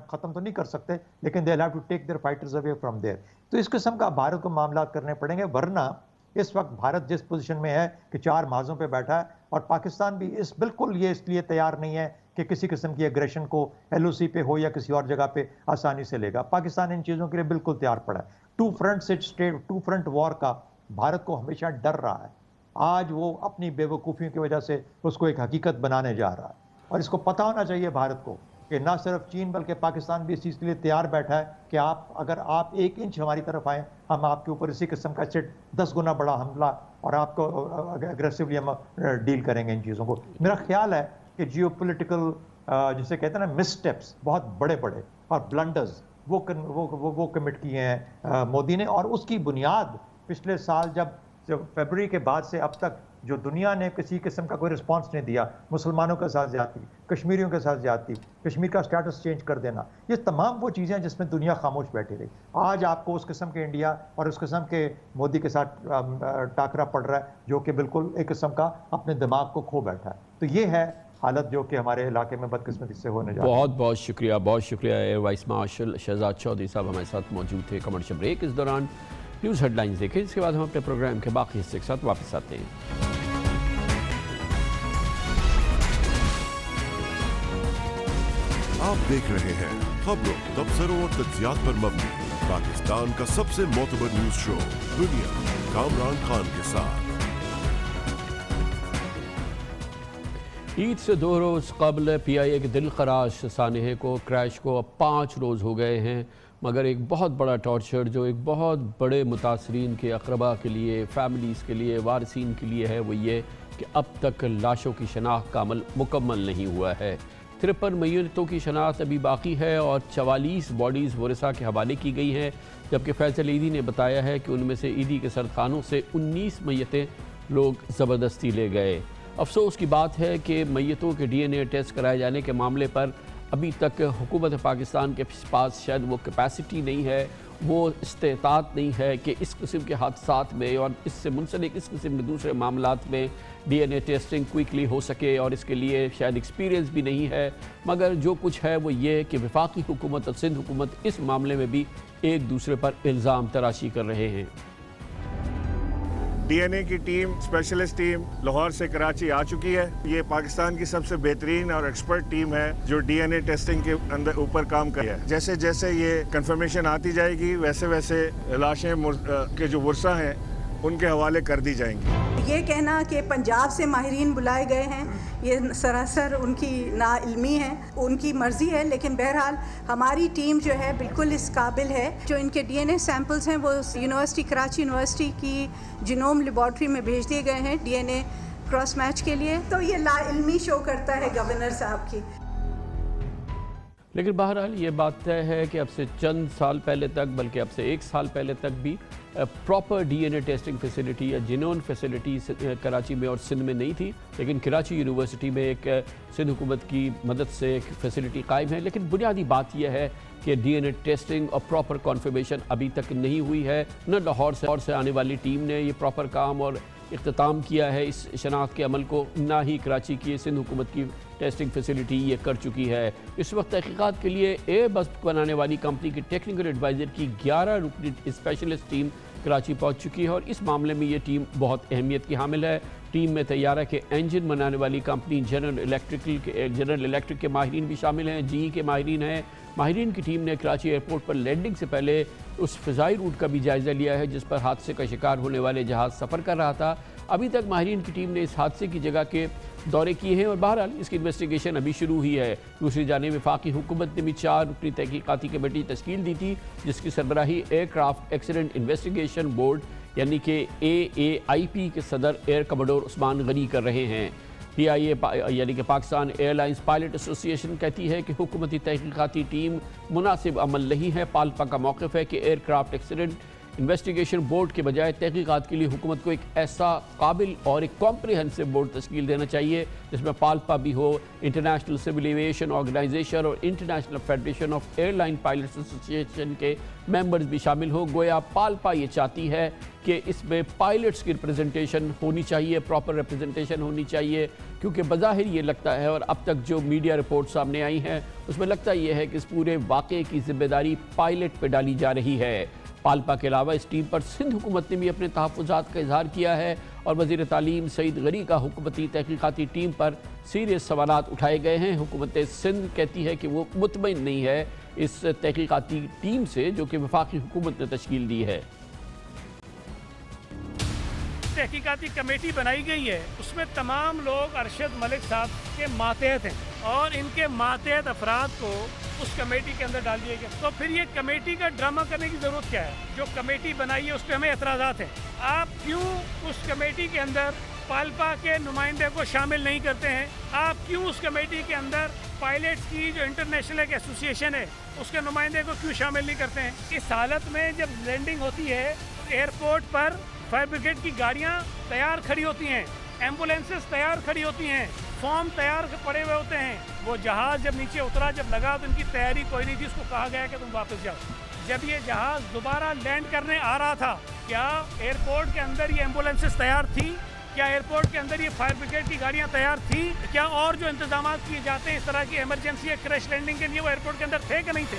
ختم تو نہیں کر سکتے، لیکن they have to take their fighters away from there. تو اس قسم کا بھارت کو معاملات کرنے پڑیں گے، ورنہ اس وقت بھارت جس پوزیشن میں ہے کہ 4 محاذوں پہ بیٹھا ہے، اور پاکستان بھی بالکل یہ اس لیے تیار نہیں ہے کہ کسی قسم کی ایگریشن کو ایل او سی پہ ہو یا کسی اور جگہ پہ آسانی سے لے گا۔ پاکستان ان چیزوں کے لیے بالکل تیار پڑا ہے۔ ٹو فرنٹ وار کا بھارت کو ہمیشہ ڈر رہا ہے، آج وہ اپنی بے وقوفیوں کی وجہ سے اس کو ایک حقیقت بنانے جا رہا ہے، اور اس کو پتہ ہونا چاہیے بھارت کو کہ نہ صرف چین بلکہ پاکستان بھی اس چیز کے لیے تیار بیٹھا ہے کہ اگر آپ 1 انچ ہماری طرف آئیں، ہم آپ کے اوپر اسی قسم کا 10 گنا بڑا حملہ اور آپ کو اگریسولی ہم ڈیل کریں گے ان چیزوں کو۔ میرا خیال ہے کہ جیو پولیٹیکل جسے کہتے ہیں نا مس اسٹیپس، بہت بڑے بڑے اور بلنڈرز وہ کمٹ کیے ہیں مودی نے، اور اس کی بنیاد پچھلے سال جب فیبروری کے بعد سے اب تک جو دنیا نے کسی قسم کا کوئی رسپانس نہیں دیا، مسلمانوں کے ساتھ زیادتی، کشمیریوں کے ساتھ زیادتی، کشمیر کا سٹیٹس چینج کر دینا، یہ تمام وہ چیزیں جس میں دنیا خاموش بیٹھی رہی۔ آج آپ کو اس قسم کے انڈیا اور اس قسم کے مودی کے ساتھ ٹاکرا پڑ رہا ہے جو کہ بالکل ایک قسم کا اپنے دماغ کو کھو بیٹھا ہے۔ تو یہ ہے حالت جو کہ ہمارے علاقے میں بدقسمتی سے ہونے جا رہی ہے۔ بہت شکریہ air vice marshal Shahzad Chaudhry sahib ہمارے ساتھ موجود تھے۔ کمرشل بریک، اس دوران نیوز ہیڈ لائنز دیکھیں، اس کے بعد ہم اپنے پروگرام کے باقی حصے کے ساتھ واپس آتے ہیں۔ آپ دیکھ رہے ہیں خبروں، تبصروں اور تجزیات پر مبنی پاکستان کا سب سے معتبر نیوز شو دنیا، کامران خان کے ساتھ۔ عید سے 2 روز قبل پی آئی اے کے دل خراش سانحے کو کریش کو اب 5 روز ہو گئے ہیں، مگر ایک بہت بڑا ٹارچر جو ایک بہت بڑے متاثرین کے اقربا کے لیے، فیملیز کے لیے، وارثین کے لیے ہے وہ یہ کہ اب تک لاشوں کی شناخت کا عمل مکمل نہیں ہوا ہے۔ 53 میتوں کی شناخت ابھی باقی ہے اور 44 باڈیز ورثاء کے حوالے کی گئی ہیں، جبکہ فیصل عیدی نے بتایا ہے کہ ان میں سے عیدی کے سردخانوں سے 19 میتیں لوگ زبردستی لے گئے۔ افسوس کی بات ہے کہ میتوں کے ڈی این اے ٹیسٹ کرائے جانے کے معاملے پر ابھی تک حکومت پاکستان کے پاس شاید وہ کیپیسٹی نہیں ہے، وہ استطاعت نہیں ہے کہ اس قسم کے حادثات میں اور اس سے منسلک اس قسم کے دوسرے معاملات میں ڈی این اے ٹیسٹنگ کوئکلی ہو سکے، اور اس کے لیے شاید ایکسپیرینس بھی نہیں ہے۔ مگر جو کچھ ہے وہ یہ کہ وفاقی حکومت اور سندھ حکومت اس معاملے میں بھی ایک دوسرے پر الزام تراشی کر رہے ہیں۔ ڈی این اے کی ٹیم، اسپیشلسٹ ٹیم لاہور سے کراچی آ چکی ہے۔ یہ پاکستان کی سب سے بہترین اور ایکسپرٹ ٹیم ہے جو ڈی این اے ٹیسٹنگ کے اوپر کام کر رہی ہے۔ جیسے جیسے یہ کنفرمیشن آتی جائے گی ویسے ویسے لاشیں کے جو ورثاء ہیں ان کے حوالے کر دی جائیں گی۔ یہ کہنا کہ پنجاب سے ماہرین بلائے گئے ہیں یہ سراسر ان کی ناعلمی ہے، ان کی مرضی ہے، لیکن بہرحال ہماری ٹیم جو ہے بالکل اس قابل ہے۔ جو ان کے ڈی این اے سیمپلز ہیں وہ یونیورسٹی کراچی یونیورسٹی کی جینوم لیبارٹری میں بھیج دیے گئے ہیں ڈی این اے کراس میچ کے لیے، تو یہ لا علمی شو کرتا ہے گورنر صاحب کی۔ لیکن بہرحال یہ بات طے ہے کہ اب سے چند سال پہلے تک، بلکہ اب سے 1 سال پہلے تک بھی پراپر ڈی این اے ٹیسٹنگ فیسلٹی یا جینون فیسلٹی کراچی میں اور سندھ میں نہیں تھی، لیکن کراچی یونیورسٹی میں ایک سندھ حکومت کی مدد سے ایک فیسلٹی قائم ہے۔ لیکن بنیادی بات یہ ہے کہ ڈی این اے ٹیسٹنگ اور پراپر کنفرمیشن ابھی تک نہیں ہوئی ہے، نہ لاہور سے آنے والی ٹیم نے یہ پراپر کام اور اختتام کیا ہے اس شناخت کے عمل کو، نہ ہی کراچی کی سندھ حکومت کی ٹیسٹنگ فیسلٹی یہ کر چکی ہے۔ اس وقت تحقیقات کے لیے ایئر بس بنانے والی کمپنی کی ٹیکنیکل ایڈوائزر کی 11 رکنی اسپیشلسٹ ٹیم کراچی پہنچ چکی ہے، اور اس معاملے میں یہ ٹیم بہت اہمیت کی حامل ہے۔ ٹیم میں طیارہ کے انجن بنانے والی کمپنی جنرل الیکٹرک کے ماہرین بھی شامل ہیں، جی کے ماہرین ہیں۔ ماہرین کی ٹیم نے کراچی ایئرپورٹ پر لینڈنگ سے پہلے اس فضائی روٹ کا بھی جائزہ لیا ہے جس پر حادثے کا شکار ہونے والے جہاز سفر کر رہا تھا۔ ابھی تک ماہرین کی ٹیم نے اس حادثے کی جگہ کے دورے کیے ہیں اور بہرحال اس کی انویسٹیگیشن ابھی شروع ہوئی ہے۔ دوسری جانب وفاقی حکومت نے بھی 4 رکنی تحقیقاتی کمیٹی تشکیل دی تھی جس کی سربراہی aircraft accident investigation board یعنی کہ AAIP کے صدر ایئر کموڈور عثمان غنی کر رہے ہیں۔ پی آئی اے یعنی کہ پاکستان ایئر لائنز پائلٹ ایسوسی ایشن کہتی ہے کہ حکومتی تحقیقاتی ٹیم مناسب عمل نہیں ہے۔ پالپا کا موقف ہے کہ aircraft accident investigation board کے بجائے تحقیقات کے لیے حکومت کو ایک ایسا قابل اور ایک کمپریہنسو بورڈ تشکیل دینا چاہیے جس میں پالپا بھی ہو، انٹرنیشنل سول ایویشن آرگنائزیشن اور international federation of airline pilots association کے ممبرز بھی شامل ہو۔ گویا پالپا یہ چاہتی ہے کہ اس میں پائلٹس کی ریپرزنٹیشن ہونی چاہیے، پراپر ریپرزنٹیشن ہونی چاہیے، کیونکہ بظاہر یہ لگتا ہے اور اب تک جو میڈیا رپورٹ سامنے آئی ہیں اس میں لگتا یہ ہے کہ اس پورے واقعے کی ذمہ داری پائلٹ پہ ڈالی جا رہی ہے۔ پالپا کے علاوہ اس ٹیم پر سندھ حکومت نے بھی اپنے تحفظات کا اظہار کیا ہے اور وزیر تعلیم سعید غنی کا حکومتی تحقیقاتی ٹیم پر سیریس سوالات اٹھائے گئے ہیں۔ حکومت سندھ کہتی ہے کہ وہ مطمئن نہیں ہے اس تحقیقاتی ٹیم سے جو کہ وفاقی حکومت نے تشکیل دی ہے۔ تحقیقاتی کمیٹی بنائی گئی ہے، اس میں تمام لوگ ارشد ملک صاحب کے ماتحت ہیں اور ان کے ماتحت افراد کو اس کمیٹی کے اندر ڈال دیا گیا۔ تو پھر یہ کمیٹی کا ڈرامہ کرنے کی ضرورت کیا ہے؟ جو کمیٹی بنائی ہے اس پہ ہمیں اعتراضات ہیں۔ آپ کیوں اس کمیٹی کے اندر پالپا کے نمائندے کو شامل نہیں کرتے ہیں؟ آپ کیوں اس کمیٹی کے اندر پائلٹس کی جو انٹرنیشنل ایک ایسوسیشن ہے اس کے نمائندے کو کیوں شامل نہیں کرتے ہیں؟ اس حالت میں جب لینڈنگ ہوتی ہے ایئرپورٹ پر فائر بریگیڈ کی گاڑیاں تیار کھڑی ہوتی ہیں، ایمبولینسز تیار کھڑی ہوتی ہیں، فارم تیار پڑے ہوئے ہوتے ہیں۔ وہ جہاز جب نیچے اترا، جب لگا تو ان کی تیاری کوئی نہیں تھی، اس کو کہا گیا کہ تم واپس جاؤ۔ جب یہ جہاز دوبارہ لینڈ کرنے آ رہا تھا، کیا ایئرپورٹ کے اندر یہ ایمبولینسز تیار تھی؟ کیا ایئرپورٹ کے اندر یہ فائر بریگیڈ کی گاڑیاں تیار تھیں؟ کیا اور جو انتظامات کیے جاتے ہیں اس طرح کی ایمرجنسی یا کریش لینڈنگ کے لیے وہ ایئرپورٹ کے اندر تھے کہ نہیں تھے؟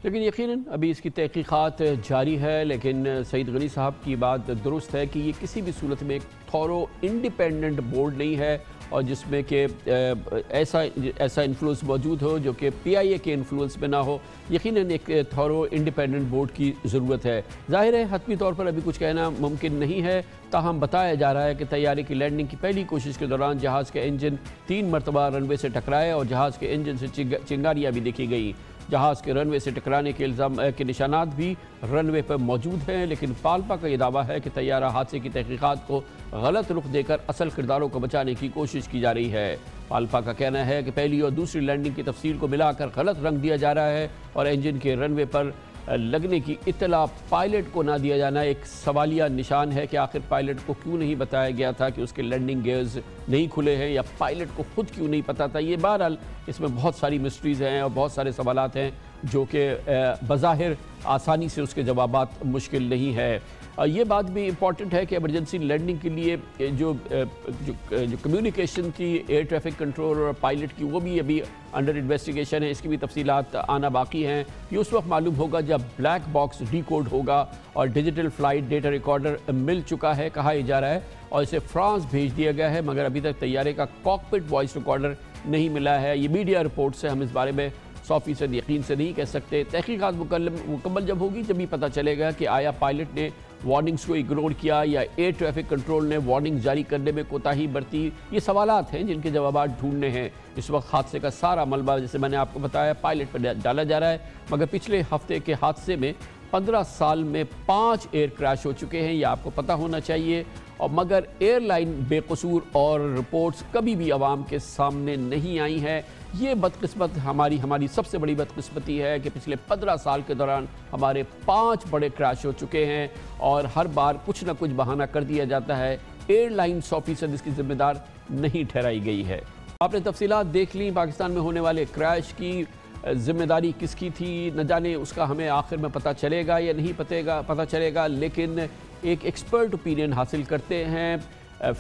لیکن یقیناً ابھی اس کی تحقیقات جاری ہے، لیکن سعید غنی صاحب کی بات درست ہے کہ یہ کسی بھی صورت میں ایک تھورو انڈیپینڈنٹ بورڈ نہیں ہے اور جس میں کہ ایسا انفلوئنس موجود ہو جو کہ پی آئی اے کے انفلوئنس میں نہ ہو۔ یقیناً ایک تھورو انڈیپینڈنٹ بورڈ کی ضرورت ہے۔ ظاہر ہے حتمی طور پر ابھی کچھ کہنا ممکن نہیں ہے، تاہم بتایا جا رہا ہے کہ طیارے کی لینڈنگ کی پہلی کوشش کے دوران جہاز کے انجن 3 مرتبہ رن وے سے ٹکرائے اور جہاز کے انجن سے چنگاریاں بھی دیکھی گئیں۔ جہاز کے رن وے سے ٹکرانے کے الزام کے نشانات بھی رن وے پر موجود ہیں، لیکن پالپا کا یہ دعویٰ ہے کہ طیارہ حادثے کی تحقیقات کو غلط رخ دے کر اصل کرداروں کو بچانے کی کوشش کی جا رہی ہے۔ پالپا کا کہنا ہے کہ پہلی اور دوسری لینڈنگ کی تفصیل کو ملا کر غلط رنگ دیا جا رہا ہے اور انجن کے رن وے پر لگنے کی اطلاع پائلٹ کو نہ دیا جانا ایک سوالیہ نشان ہے کہ آخر پائلٹ کو کیوں نہیں بتایا گیا تھا کہ اس کے لینڈنگ گیئرز نہیں کھلے ہیں، یا پائلٹ کو خود کیوں نہیں پتا تھا۔ یہ بہرحال اس میں بہت ساری مسٹریز ہیں اور بہت سارے سوالات ہیں جو کہ بظاہر آسانی سے اس کے جوابات مشکل نہیں ہے۔ یہ بات بھی امپورٹنٹ ہے کہ ایمرجنسی لینڈنگ کے لیے جو کمیونیکیشن تھی ایئر ٹریفک کنٹرول اور پائلٹ کی، وہ بھی ابھی انڈر انویسٹیگیشن ہے، اس کی بھی تفصیلات آنا باقی ہیں۔ یہ اس وقت معلوم ہوگا جب بلیک باکس ڈی کوڈ ہوگا اور ڈیجیٹل فلائٹ ڈیٹا ریکارڈر مل چکا ہے، کہا جا رہا ہے، اور اسے فرانس بھیج دیا گیا ہے، مگر ابھی تک طیارے کا کاکپٹ وائس ریکارڈر نہیں ملا ہے۔ یہ میڈیا رپورٹ سے ہم اس بارے میں 100% یقین سے نہیں کہہ سکتے۔ تحقیقات مکمل جب ہوگی جب ہی پتہ چلے گا کہ آیا پائلٹ نے وارننگز کو اگنور کیا یا ایئر ٹریفک کنٹرول نے وارننگ جاری کرنے میں کوتاہی برتی۔ یہ سوالات ہیں جن کے جوابات ڈھونڈنے ہیں۔ اس وقت حادثے کا سارا ملبہ جیسے میں نے آپ کو بتایا پائلٹ پر ڈالا جا رہا ہے، مگر پچھلے ہفتے کے حادثے میں 15 سال میں 5 ایئر کریش ہو چکے ہیں، یہ آپ کو پتہ ہونا چاہیے، اور مگر ایئر لائن بے قصور اور رپورٹس کبھی بھی عوام کے سامنے نہیں آئی ہیں۔ یہ بدقسمت ہماری سب سے بڑی بدقسمتی ہے کہ پچھلے 15 سال کے دوران ہمارے 5 بڑے کریش ہو چکے ہیں اور ہر بار کچھ نہ کچھ بہانہ کر دیا جاتا ہے۔ ایئر لائن 100% اس کی ذمہ دار نہیں ٹھہرائی گئی ہے۔ آپ نے تفصیلات دیکھ لیں پاکستان میں ہونے والے کریش کی، ذمہ داری کس کی تھی، نہ جانے اس کا ہمیں آخر میں پتہ چلے گا یا نہیں پتہ چلے گا، لیکن ایک ایکسپرٹ اوپینین حاصل کرتے ہیں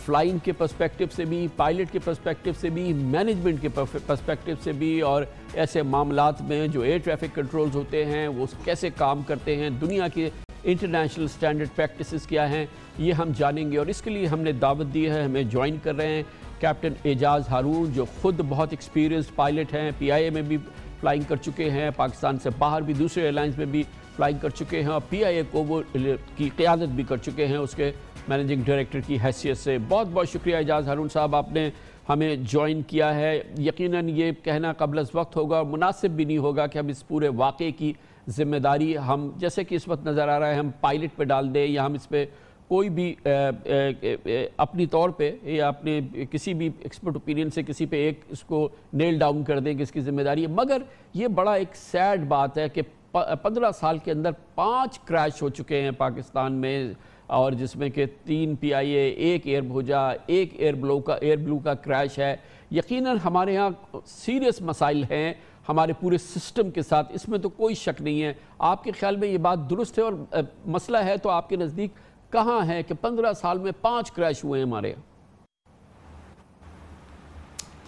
فلائنگ کے پرسپیکٹو سے بھی، پائلٹ کے پرسپیکٹو سے بھی، مینجمنٹ کے پرسپیکٹو سے بھی، اور ایسے معاملات میں جو ایئر ٹریفک کنٹرولز ہوتے ہیں وہ کیسے کام کرتے ہیں، دنیا کے انٹرنیشنل سٹینڈرڈ پریکٹسز کیا ہیں، یہ ہم جانیں گے۔ اور اس کے لیے ہم نے دعوت دی ہے، ہمیں جوائن کر رہے ہیں کیپٹن اعجاز ہارون جو خود بہت ایکسپیرینسڈ پائلٹ ہیں، پی آئی اے میں بھی فلائنگ کر چکے ہیں، پاکستان سے باہر بھی دوسرے ایئر لائنز میں بھی فلائنگ کر چکے ہیں، اور پی آئی اے کو وہ کی قیادت بھی کر چکے ہیں اس کے مینیجنگ ڈائریکٹر کی حیثیت سے۔ بہت بہت شکریہ اعجاز ہارون صاحب، آپ نے ہمیں جوائن کیا ہے۔ یقیناً یہ کہنا قبل از وقت ہوگا، مناسب بھی نہیں ہوگا کہ ہم اس پورے واقعے کی ذمہ داری ہم جیسے کہ اس وقت نظر آ رہا ہے ہم پائلٹ پہ ڈال دیں، یا ہم اس پہ کوئی بھی اپنی طور پہ یا اپنے کسی بھی ایکسپرٹ اوپینین سے کسی پہ ایک اس کو نیل ڈاؤن کر دیں کہ اس کی ذمہ داری ہے۔ مگر یہ بڑا ایک سیڈ بات ہے کہ 15 سال کے اندر 5 کریش ہو چکے ہیں پاکستان میں، اور جس میں کہ 3 پی آئی اے، 1 ایئر بھوجا، 1 ایئر بلو کا کریش ہے۔ یقیناً ہمارے ہاں سیریس مسائل ہیں ہمارے پورے سسٹم کے ساتھ، اس میں تو کوئی شک نہیں ہے۔ آپ کے خیال میں یہ بات درست ہے، اور مسئلہ ہے تو آپ کے نزدیک کہاں ہے کہ 15 سال میں 5 کریش ہوئے ہیں ہمارے یہاں؟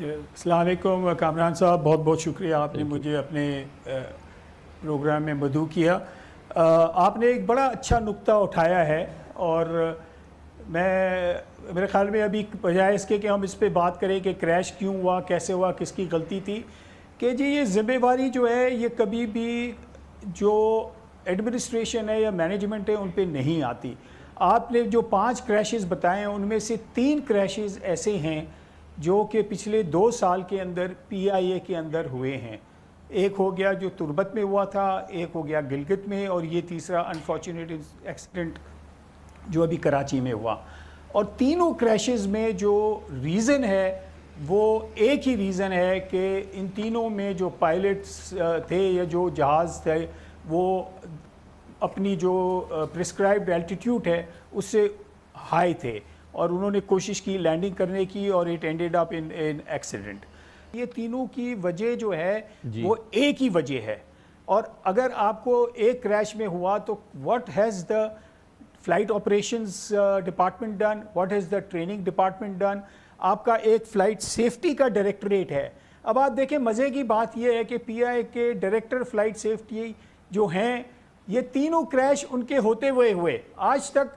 السلام علیکم کامران صاحب، بہت بہت شکریہ، آپ نے مجھے اپنے پروگرام میں مدعو کیا۔ आपने एक बड़ा अच्छा नुक्ता उठाया है और मेरे ख्याल में अभी बजाय इसके कि हम इस पे बात करें कि क्रैश क्यों हुआ, कैसे हुआ, किसकी गलती थी, कि जी ये ज़िम्मेवारी जो है ये कभी भी जो एडमिनिस्ट्रेशन है या मैनेजमेंट है उन पे नहीं आती। आपने जो 5 क्रैशेस बताए हैं उनमें से 3 क्रैशेस ऐसे हैं जो कि पिछले 2 साल के अंदर PIA के अंदर हुए हैं। एक हो गया जो तुर्बत में हुआ था, एक हो गया गिलगित में, और ये तीसरा अनफॉर्चुनेट एक्सीडेंट जो अभी कराची में हुआ। और तीनों क्रैशेस में जो रीज़न है वो एक ही रीज़न है कि इन तीनों में जो पायलट्स थे या जो जहाज़ थे वो अपनी जो प्रिस्क्राइब्ड एल्टीट्यूड है उससे हाई थे और उन्होंने कोशिश की लैंडिंग करने की और it ended up in accident. ये तीनों की वजह जो है वो एक ही वजह है। और अगर आपको एक क्रैश में हुआ तो what has the flight operations department done, what has the training department done? आपका एक फ़्लाइट सेफ्टी का डायरेक्टरेट है। अब आप देखें, मज़े की बात यह है कि PIA के डायरेक्टर फ़्लाइट सेफ्टी जो हैं, ये तीनों क्रैश उनके होते हुए आज तक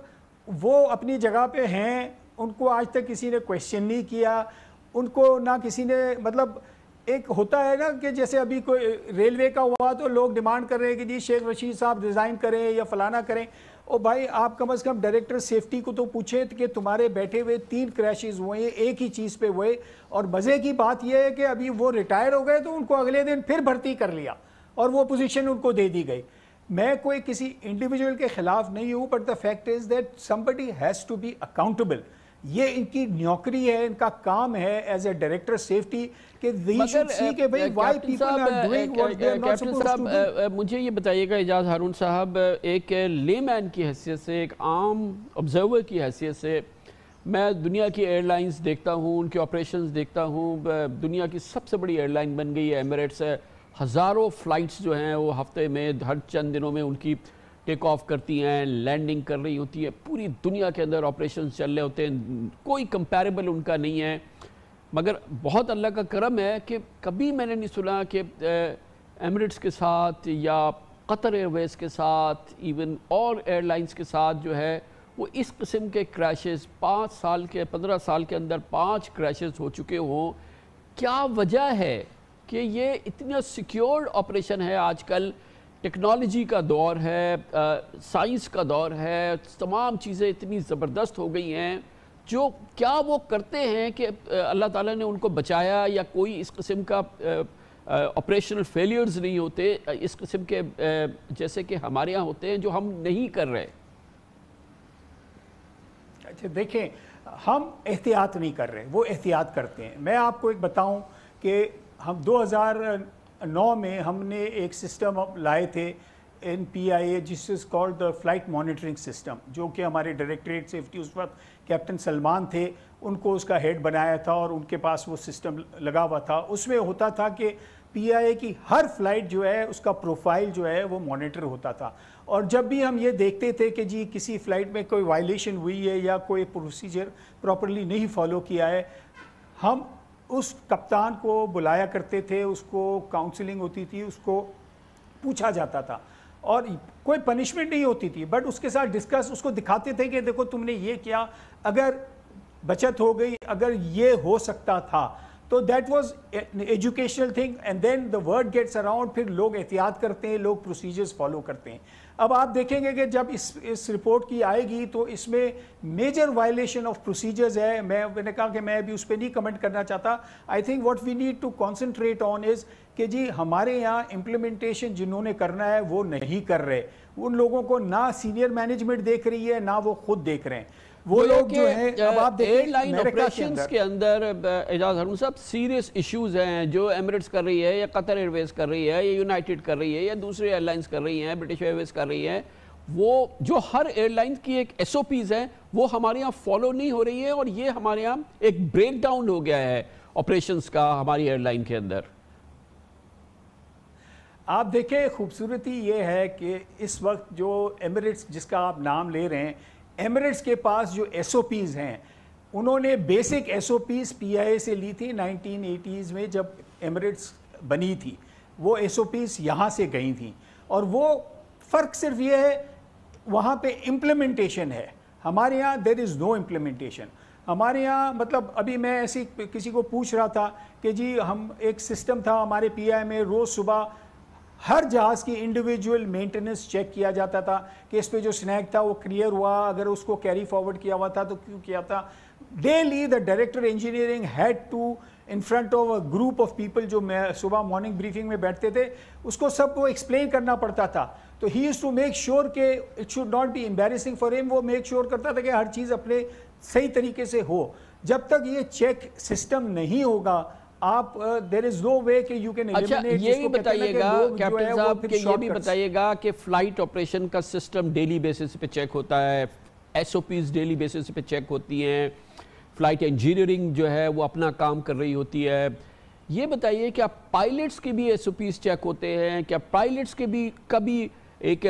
वो अपनी जगह पे हैं, उनको आज तक किसी ने क्वेश्चन नहीं किया, उनको ना किसी ने, मतलब एक होता है ना कि जैसे अभी कोई रेलवे का हुआ तो लोग डिमांड कर रहे हैं कि जी शेख रशीद साहब डिज़ाइन करें या फलाना करें। ओ भाई, आप कम से कम डायरेक्टर सेफ्टी को तो पूछे कि तुम्हारे बैठे हुए 3 क्रैशेस हुए हैं एक ही चीज़ पे हुए। और मज़े की बात यह है कि अभी वो रिटायर हो गए तो उनको अगले दिन फिर भर्ती कर लिया और वो पोजीशन उनको दे दी गई। मैं कोई किसी इंडिविजुअल के खिलाफ नहीं हूँ, but the fact is that somebody has to be accountable. ये इनकी नौकरी है, इनका काम है एज ए डायरेक्टर सेफ्टी कि मुझे ये बताइएगा इजाज़ हारून साहब, एक लेमैन की हैसियत से, एक आम ऑब्जर्वर की हैसियत से, मैं दुनिया की एयरलाइंस देखता हूँ, उनके ऑपरेशंस देखता हूँ। दुनिया की सबसे बड़ी एयरलाइन बन गई है एमिरेट्स है। हज़ारों फ़्लाइट्स जो हैं वो हफ्ते में, हर चंद दिनों में उनकी टेक ऑफ करती हैं, लैंडिंग कर रही होती है। पूरी दुनिया के अंदर ऑपरेशंस चल रहे होते हैं, कोई कंपैरेबल उनका नहीं है। मगर बहुत अल्लाह का करम है कि कभी मैंने नहीं सुना कि एमिरेट्स के साथ या कतर एयरवेज़ के साथ, इवन और एयरलाइंस के साथ जो है वो इस किस्म के क्रैशेस 15 साल के अंदर 5 क्रैशेस हो चुके हों। क्या वजह है कि ये इतना सिक्योर्ड ऑपरेशन है? आजकल टेक्नोलॉजी का दौर है, साइंस का दौर है, तमाम चीज़ें इतनी ज़बरदस्त हो गई हैं, जो क्या वो करते हैं कि अल्लाह ताला ने उनको बचाया या कोई इस किस्म का ऑपरेशनल फेलियर्स नहीं होते इस किस्म के जैसे कि हमारे यहाँ होते हैं, जो हम नहीं कर रहे? अच्छा देखें, हम एहतियात नहीं कर रहे, वो एहतियात करते हैं। मैं आपको एक बताऊं कि हम 2009 में हमने एक सिस्टम लाए थे इन PIA जिस is called the flight monitoring system, जो कि हमारे डायरेक्टरेट सेफ्टी उस वक्त कैप्टन सलमान थे, उनको उसका हेड बनाया था और उनके पास वो सिस्टम लगा हुआ था। उसमें होता था कि PIA की हर फ्लाइट जो है उसका प्रोफाइल जो है वो मॉनिटर होता था। और जब भी हम ये देखते थे कि जी किसी फ़्लाइट में कोई वायलेशन हुई है या कोई प्रोसीजर प्रॉपरली नहीं फॉलो किया है, हम उस कप्तान को बुलाया करते थे, उसको काउंसलिंग होती थी, उसको पूछा जाता था और कोई पनिशमेंट नहीं होती थी, बट उसके साथ डिस्कस, उसको दिखाते थे कि देखो तुमने ये किया, अगर बचत हो गई, अगर ये हो सकता था, तो that was educational thing. And then the word gets around, फिर लोग एहतियात करते हैं, लोग प्रोसीजर्स फॉलो करते हैं। अब आप देखेंगे कि जब इस रिपोर्ट की आएगी तो इसमें मेजर वायलेशन ऑफ प्रोसीजर्स है। मैंने कहा कि मैं अभी उस पर नहीं कमेंट करना चाहता। I think what we need to concentrate on is कि जी हमारे यहाँ इम्प्लीमेंटेशन जिन्होंने करना है वो नहीं कर रहे, उन लोगों को ना सीनियर मैनेजमेंट देख रही है ना वो खुद देख रहे हैं। वो लोग जो है, अब आप देखिए एयरलाइन ऑपरेशंस के अंदर एजाज हारून साहब सीरियस इश्यूज हैं जो एमिरेट्स कर रही है या कतर एयरवेज कर रही है या यूनाइटेड कर रही है या दूसरी एयरलाइंस कर रही हैं, ब्रिटिश एयरवेज कर रही है, वो जो हर एयरलाइन की एक SOPs हैं वो हमारे यहाँ फॉलो नहीं हो रही है और ये हमारे यहाँ एक ब्रेक डाउन हो गया है ऑपरेशंस का हमारी एयरलाइन के अंदर। आप देखें, खूबसूरती ये है कि इस वक्त जो एमिरेट्स जिसका आप नाम ले रहे हैं, एमिरेट्स के पास जो SOPs हैं, उन्होंने बेसिक SOPs PIA से ली थी 1980s में जब एमिरेट्स बनी थी। वो SOPs यहाँ से गई थी और वो فرق صرف یہ ہے وہاں پہ امپلیمنٹیشن ہے. ہمارے یہاں دیر از نو امپلیمنٹیشن. ہمارے یہاں مطلب ابھی میں ایسی کسی کو پوچھ رہا تھا کہ جی ہم ایک سسٹم تھا ہمارے پی آئی میں, روز صبح ہر جہاز کی انڈیویجول مینٹیننس چیک کیا جاتا تھا کہ اس پہ جو سنیک تھا وہ کلیئر ہوا, اگر اس کو کیری فارورڈ کیا ہوا تھا تو کیوں کیا تھا. Daily the director engineering had to in front of a group of people جو صبح مارننگ بریفنگ میں بیٹھتے تھے, اس کو سب کو ایکسپلین کرنا پڑتا تھا. تو ہی یوزڈ ٹو میک شیور کہ it should not be embarrassing for ہم. وہ میک شیور کرتا تھا کہ ہر چیز اپنے صحیح طریقے سے ہو. جب تک یہ چیک سسٹم نہیں ہوگا آپ دیر از نو وے کہ یو کین اچھا یہ بھی بتائیے گا کیپٹن صاحب کہ یہ بھی بتائیے گا کہ فلائٹ آپریشن کا سسٹم ڈیلی بیسس پہ چیک ہوتا ہے, S O Ps daily basis پہ چیک ہوتی ہیں, فلائٹ انجینئرنگ جو ہے وہ اپنا کام کر رہی ہوتی ہے. یہ بتائیے کیا پائلٹس کے بھی ایس او پیز چیک ہوتے ہیں, کیا پائلٹس کے بھی کبھی ایک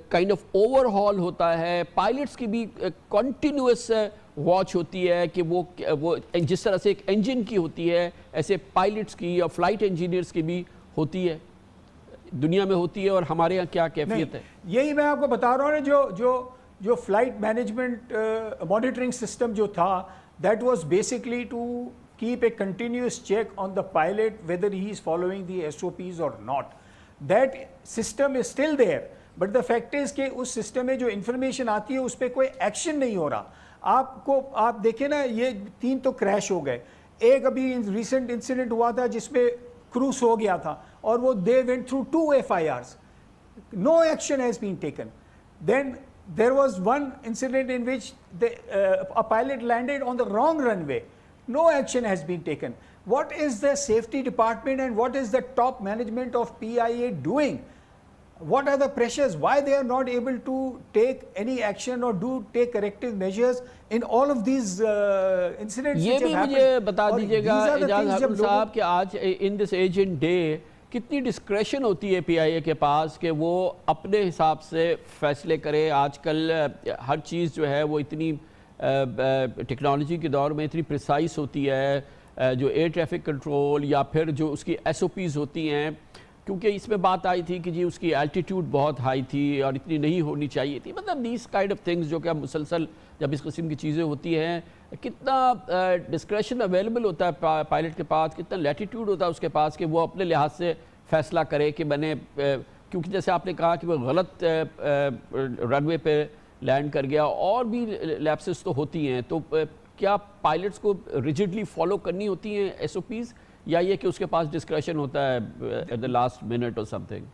کائنڈ آف اوور ہال ہوتا ہے, پائلٹس کی بھی کنٹینیوس واچ ہوتی ہے کہ وہ جس طرح سے ایک انجن کی ہوتی ہے ایسے پائلٹس کی یا فلائٹ انجینئرز کی بھی ہوتی ہے, دنیا میں ہوتی ہے, اور ہمارے یہاں کیا کیفیت ہے؟ یہی میں آپ کو بتا رہا ہوں. جو فلائٹ مینجمنٹ مانیٹرنگ سسٹم جو تھا that was basically to keep a continuous check on the pilot whether he is following the SOPs or not. That system is still there, but the fact is کہ اس system میں جو information آتی ہے اس پہ کوئی action نہیں ہو رہا. آپ دیکھیں نا, یہ 3 تو کریش ہو گئے. ایک ابھی ریسنٹ انسیڈنٹ ہوا تھا جس پہ کروز ہو گیا تھا اور وہ they went through 2 FIRs. No action has been taken. Then there was one incident in which a pilot landed on the wrong runway. No action has been taken. What is the safety department and what is the top management of PIA doing? What are the pressures? Why they are not able to take any action or take corrective measures in all of these incidents? یہ بھی مجھے بتا دیجئے گا اعجاز ہارون صاحب کہ آج in this agent day کتنی discretion ہوتی ہے پی آئی اے کے پاس کہ وہ اپنے حساب سے فیصلے کرے. آج کل ہر چیز جو ہے وہ اتنی ٹیکنالوجی کے دور میں اتنی پریسائز ہوتی ہے, جو ایئر ٹریفک کنٹرول یا پھر جو اس کی ایس او پیز ہوتی ہیں, کیونکہ اس میں بات آئی تھی کہ جی اس کی الٹیٹیوڈ بہت ہائی تھی اور اتنی نہیں ہونی چاہیے تھی. مطلب دیس کائنڈ آف تھنگز جو کہ مسلسل جب اس قسم کی چیزیں ہوتی ہیں, کتنا ڈسکریشن اویلیبل ہوتا ہے پائلٹ کے پاس, کتنا لیٹیٹیوڈ ہوتا ہے اس کے پاس کہ وہ اپنے لحاظ سے فیصلہ کرے کہ میں نے, کیونکہ جیسے آپ نے کہا کہ وہ غلط رن وے پہ لینڈ کر گیا, اور بھی لیپسز تو ہوتی ہیں. تو کیا پائلٹس کو ریجڈلی فالو کرنی ہوتی ہیں ایس او پیز, یا یہ کہ اس کے پاس ڈسکریشن ہوتا ہے ایٹ دا لاسٹ منٹ اور سم تھنگ؟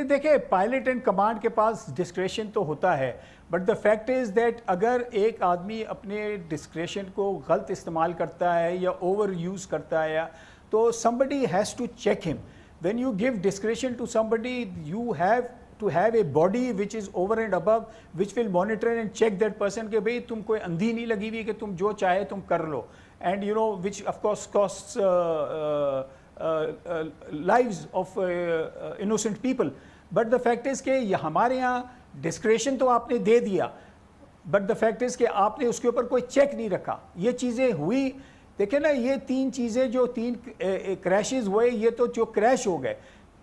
دیکھیں پائلٹ اینڈ کمانڈ کے پاس ڈسکریشن تو ہوتا ہے, but the fact is that اگر ایک آدمی اپنے ڈسکریشن کو غلط استعمال کرتا ہے یا اوور یوز کرتا ہے تو somebody has to check him. When you give discretion to somebody, you have to have a body which is over and above, which will monitor and check that person کہ بھئی تم کوئی اندھی نہیں لگی ہوئی کہ تم جو چاہے تم کر لو, and you know which of course costs lives of innocent people. But the fact is کہ ہمارے یہاں discretion تو آپ نے دے دیا, but the fact is کہ آپ نے اس کے اوپر کوئی چیک نہیں رکھا. یہ چیزیں ہوئی, دیکھیں نا, یہ 3 چیزیں جو 3 کریشز ہوئے, یہ تو جو کریش ہو گئے,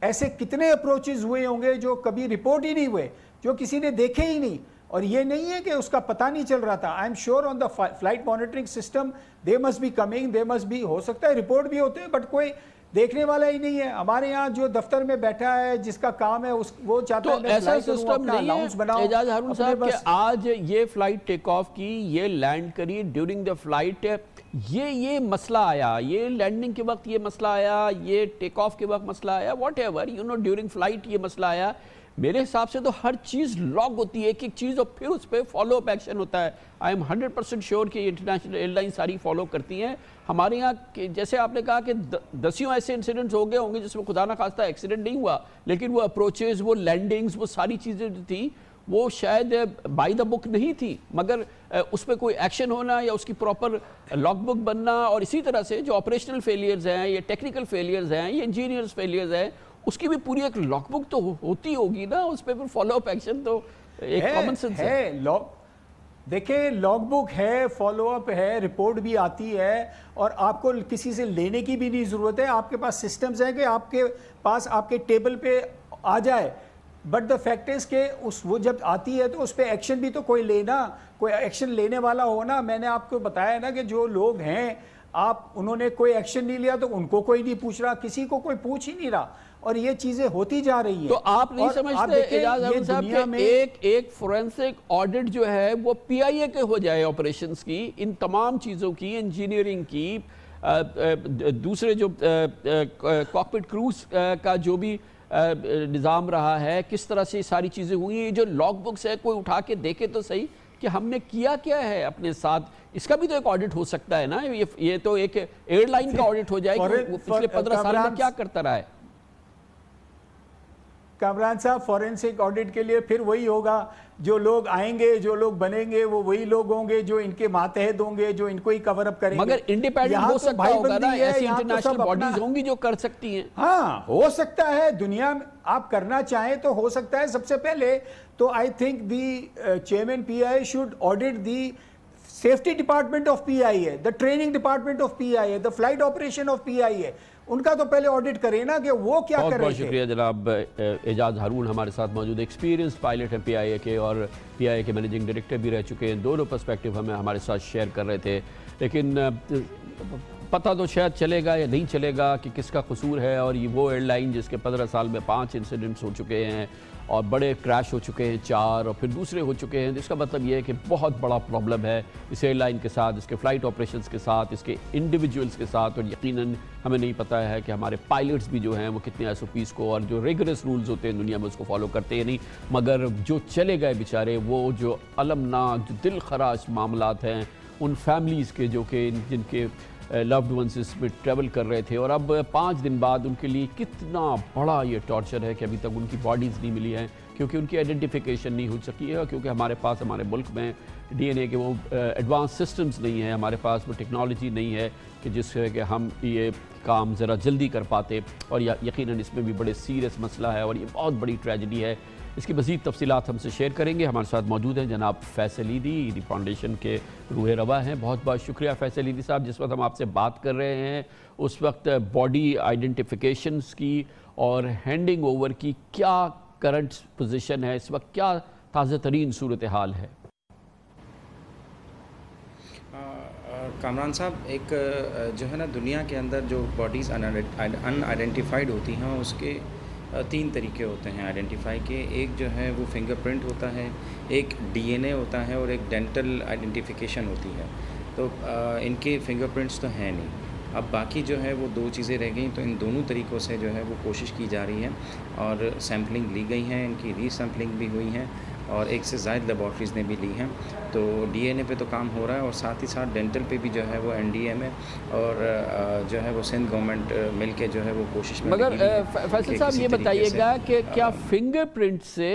ایسے کتنے اپروچز ہوئے ہوں گے جو کبھی رپورٹ ہی نہیں ہوئے, جو کسی نے دیکھے ہی نہیں. اور یہ نہیں ہے کہ اس کا پتہ نہیں چل رہا تھا. I am sure on the flight monitoring system they must be coming, they must be, ہو سکتا ہے رپورٹ بھی ہوتے ہیں بٹ کوئی دیکھنے والا ہی نہیں ہے. ہمارے یہاں جو دفتر میں بیٹھا ہے جس کا کام ہے وہ چاہتا ہے تو ایسا سسٹم نہیں ہے اعجاز ہارون صاحب کہ آج یہ فلائٹ ٹیک آف کی, یہ لینڈ کری, ڈیورنگ دا فلائٹ یہ مسئلہ آیا, یہ لینڈنگ کے وقت یہ مسئلہ آیا, یہ ٹیک آف کے وقت مسئلہ آیا, whatever you know, during flight یہ مسئلہ آیا. میرے حساب سے تو ہر چیز لاگ ہوتی ہے, ایک ایک چیز, اور پھر اس پہ فالو اپ ایکشن ہوتا ہے. آئی ایم 100% شیور کہ انٹرنیشنل ایئر لائن ساری فالو کرتی ہیں. ہمارے یہاں جیسے آپ نے کہا کہ 10 ایسے انسیڈنٹس ہو گئے ہوں گے جس میں خدا نہ خواستہ ایکسیڈنٹ نہیں ہوا, لیکن وہ اپروچز, وہ لینڈنگز, وہ ساری چیزیں جو تھیں وہ شاید بائی دا بک نہیں تھی, مگر اس پہ کوئی ایکشن ہونا یا اس کی پراپر لاگ بک بننا, اور اسی طرح سے جو آپریشنل فیلیئرز ہیں, یہ ٹیکنیکل فیلیئرز ہیں, یہ انجینئرز فیلیئرز ہیں, اس کی بھی پوری ایک لاگ بک تو ہوتی ہوگی نا, اس پہ پھر فالو اپ ایکشن تو ایک کامن سینس ہے. دیکھیں لاگ بک ہے, فالو اپ ہے, رپورٹ بھی آتی ہے, اور آپ کو کسی سے لینے کی بھی نہیں ضرورت ہے. آپ کے پاس سسٹمز ہیں کہ آپ کے پاس آپ کے ٹیبل پہ آ جائے. बट द फैक्ट इज कि वो जब आती है तो उस पर एक्शन भी तो कोई एक्शन लेने वाला हो ना। मैंने आपको बताया ना कि जो लोग हैं उन्होंने कोई एक्शन नहीं लिया तो उनको कोई नहीं पूछ रहा, किसी को कोई पूछ ही नहीं रहा, और ये चीजें होती जा रही हैं। तो आप नहीं समझते एजाज अहमद साहब कि एक फोरेंसिक ऑडिट जो है वो PIA के हो जाए ऑपरेशंस की, इन तमाम चीज़ों की, इंजीनियरिंग की, दूसरे जो कॉकपिट क्रूज का जो भी निज़ाम रहा है, किस तरह से सारी चीज़ें हुई, ये जो लॉग बुक्स है कोई उठा के देखे तो सही कि हमने किया क्या है अपने साथ, इसका भी तो एक ऑडिट हो सकता है ना। ये तो एक एयरलाइन का ऑडिट हो जाए कि वो पिछले 15 साल में क्या करता रहा है। कामरान साहब, फॉरेंसिक ऑडिट के लिए फिर वही होगा, जो लोग आएंगे, जो लोग बनेंगे, वो वही लोग होंगे जो इनके मातहत होंगे, जो इनको ही कवर अप करेंगे। मगर इंडिपेंडेंट हो सकता होगा ना, ऐसी इंटरनेशनल बॉडीज होंगी जो कर सकती हैं। हाँ, हो सकता है, दुनिया में आप करना चाहें तो हो सकता है। सबसे पहले तो I think the chairman PIA should audit the safety department of PIA, the training department of PIA, the flight operation of PIA, उनका तो पहले ऑडिट करें ना कि वो क्या कर रहे थे। बहुत शुक्रिया जनाब एजाज हारून हमारे साथ मौजूद, एक्सपीरियंस पायलट हैं PIA के और PIA के मैनेजिंग डायरेक्टर भी रह चुके हैं। दोनों पर्सपेक्टिव हमारे साथ शेयर कर रहे थे, लेकिन पता तो शायद चलेगा या नहीं चलेगा कि किसका कसूर है। और ये वो एयरलाइन जिसके 15 साल में 5 इंसिडेंट्स हो चुके हैं और बड़े क्रैश हो चुके हैं 4 और फिर दूसरे हो चुके हैं, इसका मतलब ये है कि बहुत बड़ा प्रॉब्लम है इस एयरलाइन के साथ, इसके फ़्लाइट ऑपरेशंस के साथ, इसके इंडिविजुअल्स के साथ। और यकीनन हमें नहीं पता है कि हमारे पायलट्स भी जो हैं वो कितने SOPs को और जो रेगुलस रूल्स होते हैं दुनिया में उसको फॉलो करते हैं नहीं। मगर जो चले गए बेचारे, वो जो अलमनाक, जो दिल खराश मामलात हैं उन फैमिलीज़ के जो कि जिनके लव्ड वंस इसमें ट्रैवल कर रहे थे, और अब 5 दिन बाद उनके लिए कितना बड़ा ये टॉर्चर है कि अभी तक उनकी बॉडीज़ नहीं मिली हैं, क्योंकि उनकी आइडेंटिफिकेशन नहीं हो सकी है, क्योंकि हमारे पास हमारे मुल्क में DNA के वो एडवांस सिस्टम्स नहीं है, हमारे पास वो टेक्नोलॉजी नहीं है कि जिससे कि हम ये काम ज़रा जल्दी कर पाते। और यकीनन इसमें भी बड़े सीरियस मसला है और ये बहुत बड़ी ट्रेजेडी है। इसकी मज़ीद तफसीलात हमसे शेयर करेंगे। हमारे साथ मौजूद हैं जनाब फैसल ईदी फाउंडेशन के रूह रवा हैं। बहुत बहुत शुक्रिया फैसल ईदी साहब। जिस वक्त हम आपसे बात कर रहे हैं उस वक्त बॉडी आइडेंटिफिकेशंस की और हैंडिंग ओवर की क्या करंट पोजीशन है, इस वक्त क्या ताज़ा तरीन सूरत हाल है? कामरान साहब, एक जो है ना दुनिया के अंदर जो बॉडीज़ अनआइडेंटिफाइड होती हैं उसके 3 तरीके होते हैं आइडेंटिफाई के। एक जो है वो फिंगरप्रिंट होता है, एक DNA होता है और एक डेंटल आइडेंटिफिकेशन होती है। तो इनके फिंगरप्रिंट्स तो हैं नहीं। अब बाकी जो है वो 2 चीज़ें रह गई। तो इन दोनों तरीक़ों से जो है वो कोशिश की जा रही है और सैम्पलिंग ली गई हैं, इनकी रीसैम्पलिंग भी हुई है और 1 से ज़ायद लेबॉर्ट्रीज़ ने भी ली हैं। तो DNA पे तो काम हो रहा है और साथ ही साथ डेंटल पे भी जो है वो NDMA और जो है वो सिंध गवर्नमेंट मिल के जो है वो कोशिश में। मगर फैसल साहब ये बताइएगा कि क्या फिंगरप्रिंट से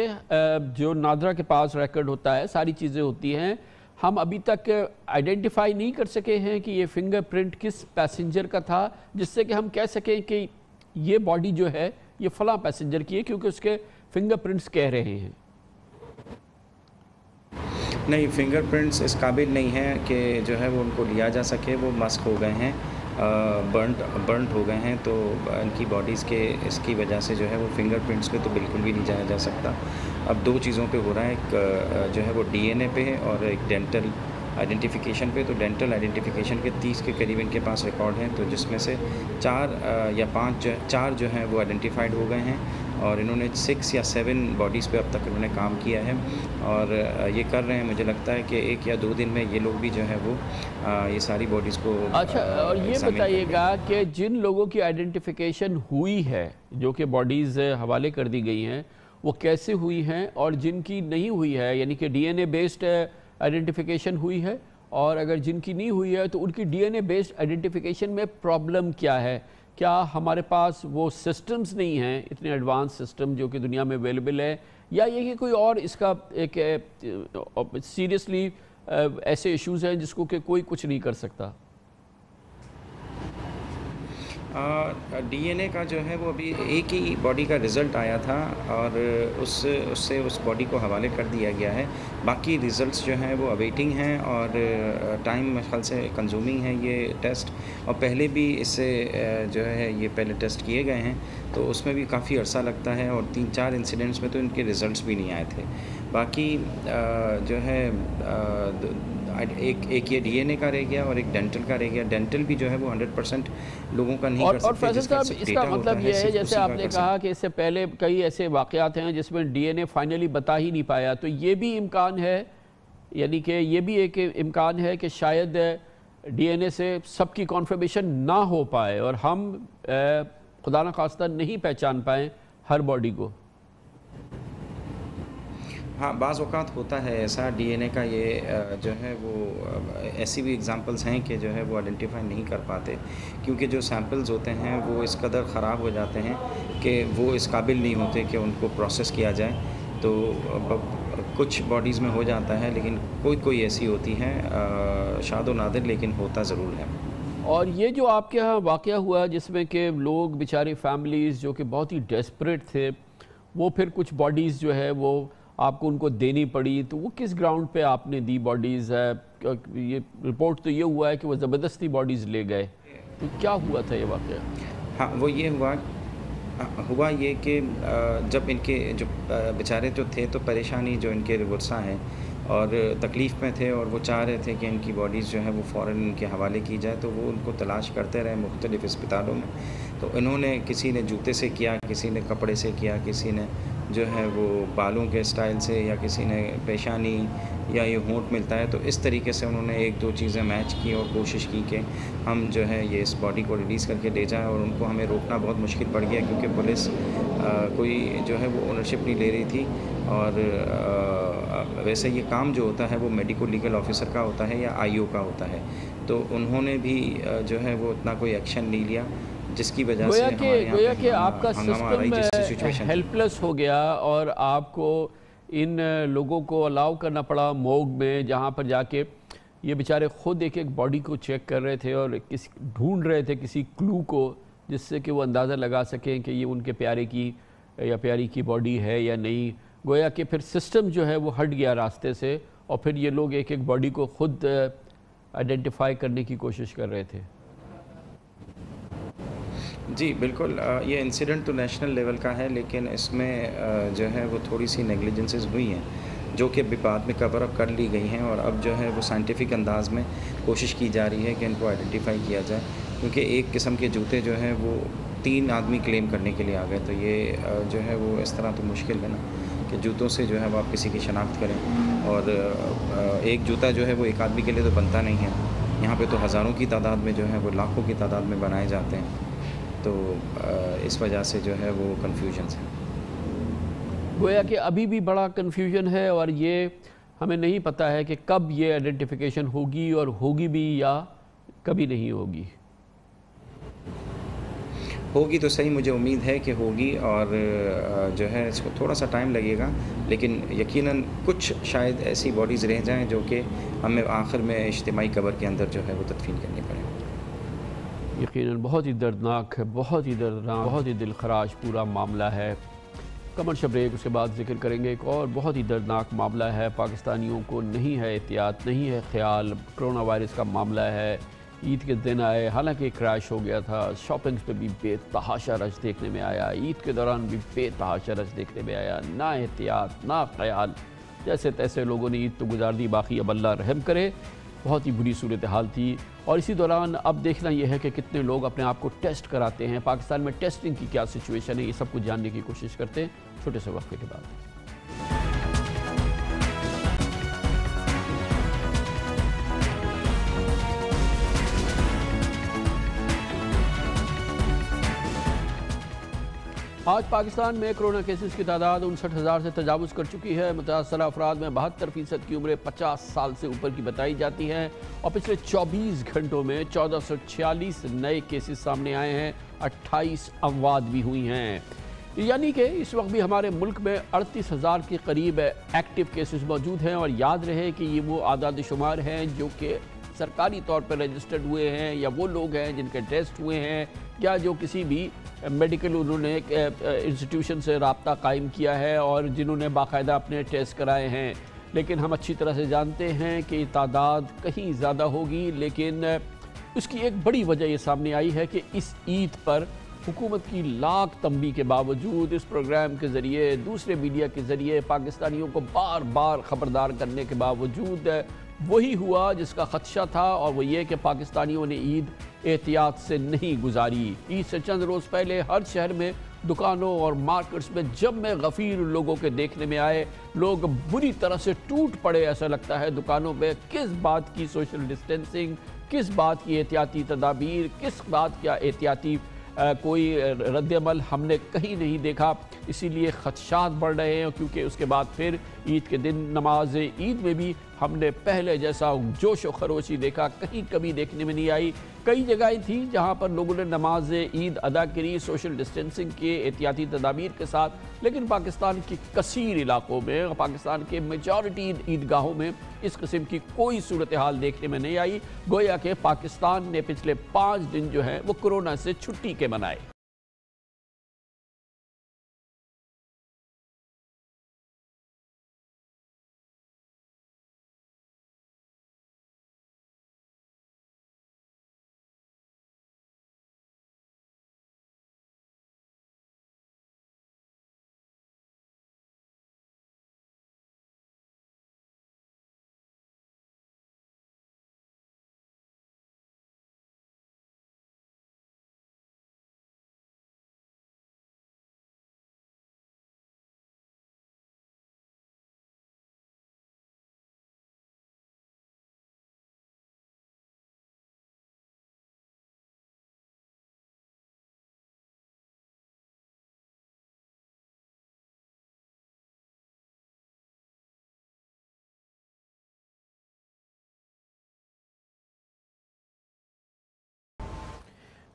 जो नादरा के पास रिकॉर्ड होता है, सारी चीज़ें होती हैं, हम अभी तक आइडेंटिफाई नहीं कर सके हैं कि ये फिंगरप्रिंट किस पैसेंजर का था, जिससे कि हम कह सकें कि ये बॉडी जो है ये फ़लाँ पैसेंजर की है क्योंकि उसके फिंगरप्रिंट्स कह रहे हैं? नहीं, फिंगरप्रिंट्स इस काबिल नहीं है कि जो है वो उनको लिया जा सके। वो मस्क हो गए हैं, बर्नट हो गए हैं, तो इनकी बॉडीज़ के इसकी वजह से जो है वो फिंगरप्रिंट्स पे तो बिल्कुल भी नहीं जाया जा सकता। अब 2 चीज़ों पे हो रहा है, एक जो है वो DNA पे है और एक डेंटल आइडेंटिफिकेशन पे। तो डेंटल आइडेंटिफिकेशन के 30 के करीब इनके पास रिकॉर्ड हैं, तो जिसमें से 4 या 5 4 जो हैं वो आइडेंटिफाइड हो गए हैं और इन्होंने 6 या 7 बॉडीज़ पे अब तक इन्होंने काम किया है और ये कर रहे हैं। मुझे लगता है कि 1 या 2 दिन में ये लोग भी जो है वो ये सारी बॉडीज़ को। अच्छा, और ये बताइएगा कि जिन लोगों की आइडेंटिफिकेशन हुई है, जो कि बॉडीज़ हवाले कर दी गई हैं, वो कैसे हुई हैं, और जिनकी नहीं हुई है यानी कि DNA बेस्ड आइडेंटिफिकेशन हुई है, और अगर जिनकी नहीं हुई है तो उनकी DNA बेस्ड आइडेंटिफिकेशन में प्रॉब्लम क्या है? क्या हमारे पास वो सिस्टम्स नहीं हैं, इतने एडवांस सिस्टम जो कि दुनिया में अवेलेबल है, या ये कि कोई और इसका एक सीरियसली ऐसे इश्यूज़ हैं जिसको कि कोई कुछ नहीं कर सकता? DNA کا جو ہے وہ ابھی ایک ہی باڈی کا رزلٹ آیا تھا اور اس سے اس باڈی کو حوالے کر دیا گیا ہے. باقی ریزلٹس جو ہیں وہ اویٹنگ ہیں اور ٹائم میرے خیال سے کنزیومنگ ہے یہ ٹیسٹ, اور پہلے بھی اس سے جو ہے یہ پہلے ٹیسٹ کیے گئے ہیں تو اس میں بھی کافی عرصہ لگتا ہے, اور 3-4 انسیڈنٹس میں تو ان کے ریزلٹس بھی نہیں آئے تھے. باقی جو ہے ایک یہ DNA کا رہ گیا اور ایک ڈینٹل کا رہ گیا. ڈینٹل بھی جو ہے وہ 100% لوگوں کا نہیں کر سکتے. اور فیصل صاحب اس کا مطلب یہ ہے جیسے آپ نے کہا کہ اس سے پہلے کئی ایسے واقعات ہیں جس میں DNA فائنلی بتا ہی نہیں پایا, تو یہ بھی امکان ہے, یعنی کہ یہ بھی ایک امکان ہے کہ شاید DNA سے سب کی کنفرمیشن نہ ہو پائے اور ہم خدا نخواستہ نہیں پہچان پائیں ہر باڈی کو. ہاں بعض اوقات ہوتا ہے ایسا DNA کا, یہ جو ہے وہ ایسی بھی ایگزامپلس ہیں کہ جو ہے وہ آئیڈینٹیفائی نہیں کر پاتے کیونکہ جو سیمپلز ہوتے ہیں وہ اس قدر خراب ہو جاتے ہیں کہ وہ اس قابل نہیں ہوتے کہ ان کو پروسیس کیا جائے. تو کچھ باڈیز میں ہو جاتا ہے لیکن کوئی ایسی ہوتی ہے شاذ و نادر, لیکن ہوتا ضرور ہے. اور یہ جو آپ کے ہاں واقعہ ہوا جس میں کہ لوگ بیچارے فیملیز جو کہ بہت ہی ڈیسپریٹ تھے, وہ پھر کچھ باڈیز جو ہے وہ آپ کو ان کو دینی پڑی, تو وہ کس گراؤنڈ پہ آپ نے دی باڈیز ہے؟ یہ رپورٹ تو یہ ہوا ہے کہ وہ زبردستی باڈیز لے گئے, تو کیا ہوا تھا یہ واقعہ؟ ہاں وہ یہ ہوا یہ کہ جب ان کے جو بیچارے جو تھے تو پریشانی جو ان کے ورثہ ہیں اور تکلیف میں تھے اور وہ چاہ رہے تھے کہ ان کی باڈیز جو ہے وہ فوراً ان کے حوالے کی جائے, تو وہ ان کو تلاش کرتے رہے مختلف اسپتالوں میں. تو انہوں نے کسی نے جوتے سے کیا, کسی نے کپڑے سے کیا, کسی نے جو ہے وہ بالوں کے اسٹائل سے, یا کسی نے پیشانی یا یہ ہونٹ ملتا ہے, تو اس طریقے سے انہوں نے 1-2 چیزیں میچ کی اور کوشش کی کہ ہم جو ہے یہ اس باڈی کو ریلیز کر کے لے جائیں. اور ان کو ہمیں روکنا بہت مشکل پڑ گیا کیونکہ پولیس کوئی جو ہے وہ اونرشپ نہیں لے رہی تھی, اور ویسے یہ کام جو ہوتا ہے وہ میڈیکو لیگل آفیسر کا ہوتا ہے یا IO کا ہوتا ہے, تو انہوں نے بھی جو ہے وہ اتنا کوئی ایکشن نہیں لیا, جس کی وجہ سے گویا کہ آپ کا سسٹم ہیلپ لیس ہو گیا اور آپ کو ان لوگوں کو الاؤ کرنا پڑا موگ میں, جہاں پر جا کے یہ بیچارے خود ایک باڈی کو چیک کر رہے تھے اور ڈھونڈ رہے تھے کسی کلو کو جس سے کہ وہ اندازہ لگا سکیں کہ یہ ان کے پیارے کی یا پیاری کی باڈی ہے یا نہیں. گویا کہ پھر سسٹم جو ہے وہ ہٹ گیا راستے سے, اور پھر یہ لوگ ایک باڈی کو خود آئیڈینٹیفائی کرنے کی کوشش کر رہے تھے. جی بالکل, یہ انسیڈنٹ تو نیشنل لیول کا ہے, لیکن اس میں جو ہے وہ تھوڑی سی نیگلیجنسز ہوئی ہیں جو کہ بعد میں کور اپ کر لی گئی ہیں, اور اب جو ہے وہ سائنٹیفک انداز میں کوشش کی جا رہی ہے کہ ان کو آئیڈینٹیفائی کیا جائے, کیونکہ ایک قسم کے جوتے جو ہیں وہ 3 آدمی کلیم کرنے کے لیے آ گئے, تو یہ جو ہے وہ اس طرح تو مشکل ہے نا کہ جوتوں سے جو ہے وہ آپ کسی کی شناخت کریں, اور ایک جوتا جو ہے وہ ایک آدمی کے لیے تو بنتا نہیں ہے, یہاں پہ تو ہزاروں کی تعداد میں جو ہے وہ لاکھوں کی تعداد میں بنائے جاتے ہیں, تو اس وجہ سے جو ہے وہ کنفیوژنس ہے. گویا کہ ابھی بھی بڑا کنفیوژن ہے اور یہ ہمیں نہیں پتہ ہے کہ کب یہ آئیڈینٹیفیکیشن ہوگی, اور ہوگی بھی یا کبھی نہیں ہوگی. ہوگی تو صحیح, مجھے امید ہے کہ ہوگی, اور جو ہے اس کو تھوڑا سا ٹائم لگے گا, لیکن یقیناً کچھ شاید ایسی باڈیز رہ جائیں جو کہ ہمیں آخر میں اجتماعی قبر کے اندر جو ہے وہ تدفین کرنی پڑے. یقیناً بہت ہی دردناک ہے, بہت ہی دردناک, بہت ہی دل خراش پورا معاملہ ہے. کمرشل بریک, اس کے بعد ذکر کریں گے. ایک اور بہت ہی دردناک معاملہ ہے, پاکستانیوں کو نہیں ہے احتیاط, نہیں ہے خیال. کرونا وائرس کا معاملہ ہے. عید کے دن آئے, حالانکہ کریش ہو گیا تھا, شاپنگز پہ بھی بے تحاشا رش دیکھنے میں آیا, عید کے دوران بھی بے تحاشا رش دیکھنے میں آیا. نہ احتیاط نہ خیال, جیسے تیسے لوگوں نے عید تو گزار دی, باقی اب اللہ رحم کرے. بہت ہی بری صورتحال تھی. اور اسی دوران اب دیکھنا یہ ہے کہ کتنے لوگ اپنے آپ کو ٹیسٹ کراتے ہیں. پاکستان میں ٹیسٹنگ کی کیا سچویشن ہے, یہ سب کچھ جاننے کی کوشش کرتے ہیں چھوٹے سے وقفے کے بعد. آج پاکستان میں کرونا کیسز کی تعداد 59,000 سے تجاوز کر چکی ہے. متاثرہ افراد میں 72% کی عمریں 50 سال سے اوپر کی بتائی جاتی ہیں, اور پچھلے 24 گھنٹوں میں 1446 نئے کیسز سامنے آئے ہیں, 28 اموات بھی ہوئی ہیں. یعنی کہ اس وقت بھی ہمارے ملک میں 38,000 کے قریب ایکٹیو کیسز موجود ہیں. اور یاد رہے کہ یہ وہ اعداد شمار ہیں جو کہ सरकारी तौर पर रजिस्टर्ड हुए हैं या वो लोग हैं जिनके टेस्ट हुए हैं या जो किसी भी मेडिकल उन्होंने इंस्टीट्यूशन से राब्ता कायम किया है और जिन्होंने बाकायदा अपने टेस्ट कराए हैं। लेकिन हम अच्छी तरह से जानते हैं कि तादाद कहीं ज़्यादा होगी, लेकिन उसकी एक बड़ी वजह ये सामने आई है कि इस ईद पर हुकूमत की लाख तंबी के बावजूद इस प्रोग्राम के ज़रिए, दूसरे मीडिया के ज़रिए पाकिस्तानियों को बार बार ख़बरदार करने के बावजूद वही हुआ जिसका ख़दशा था, और वो ये कि पाकिस्तानियों ने ईद एहतियात से नहीं गुजारी। ईद से चंद रोज़ पहले हर शहर में दुकानों और मार्केट्स में जब मैं गफ़ीर लोगों के देखने में आए, लोग बुरी तरह से टूट पड़े। ऐसा लगता है दुकानों में किस बात की सोशल डिस्टेंसिंग, किस बात की एहतियाती तदाबीर, किस बात का एहतियाती कोई रद्दअमल हमने कहीं नहीं देखा। इसीलिए ख़दशात बढ़ रहे हैं, क्योंकि उसके बाद फिर ईद के दिन नमाज ईद में भी हमने पहले जैसा जोश व खरोशी देखा कहीं कभी देखने में नहीं आई। कई जगहें थी जहां पर लोगों ने नमाज ईद अदा करी सोशल डिस्टेंसिंग के एहतियाती तदाबीर के साथ, लेकिन पाकिस्तान के कसीर इलाकों में, पाकिस्तान के मेजॉरिटी ईदगाहों में इस किस्म की कोई सूरत हाल देखने में नहीं आई। गोया कि पाकिस्तान ने पिछले 5 दिन जो है वो कोरोना से छुट्टी के मनाए।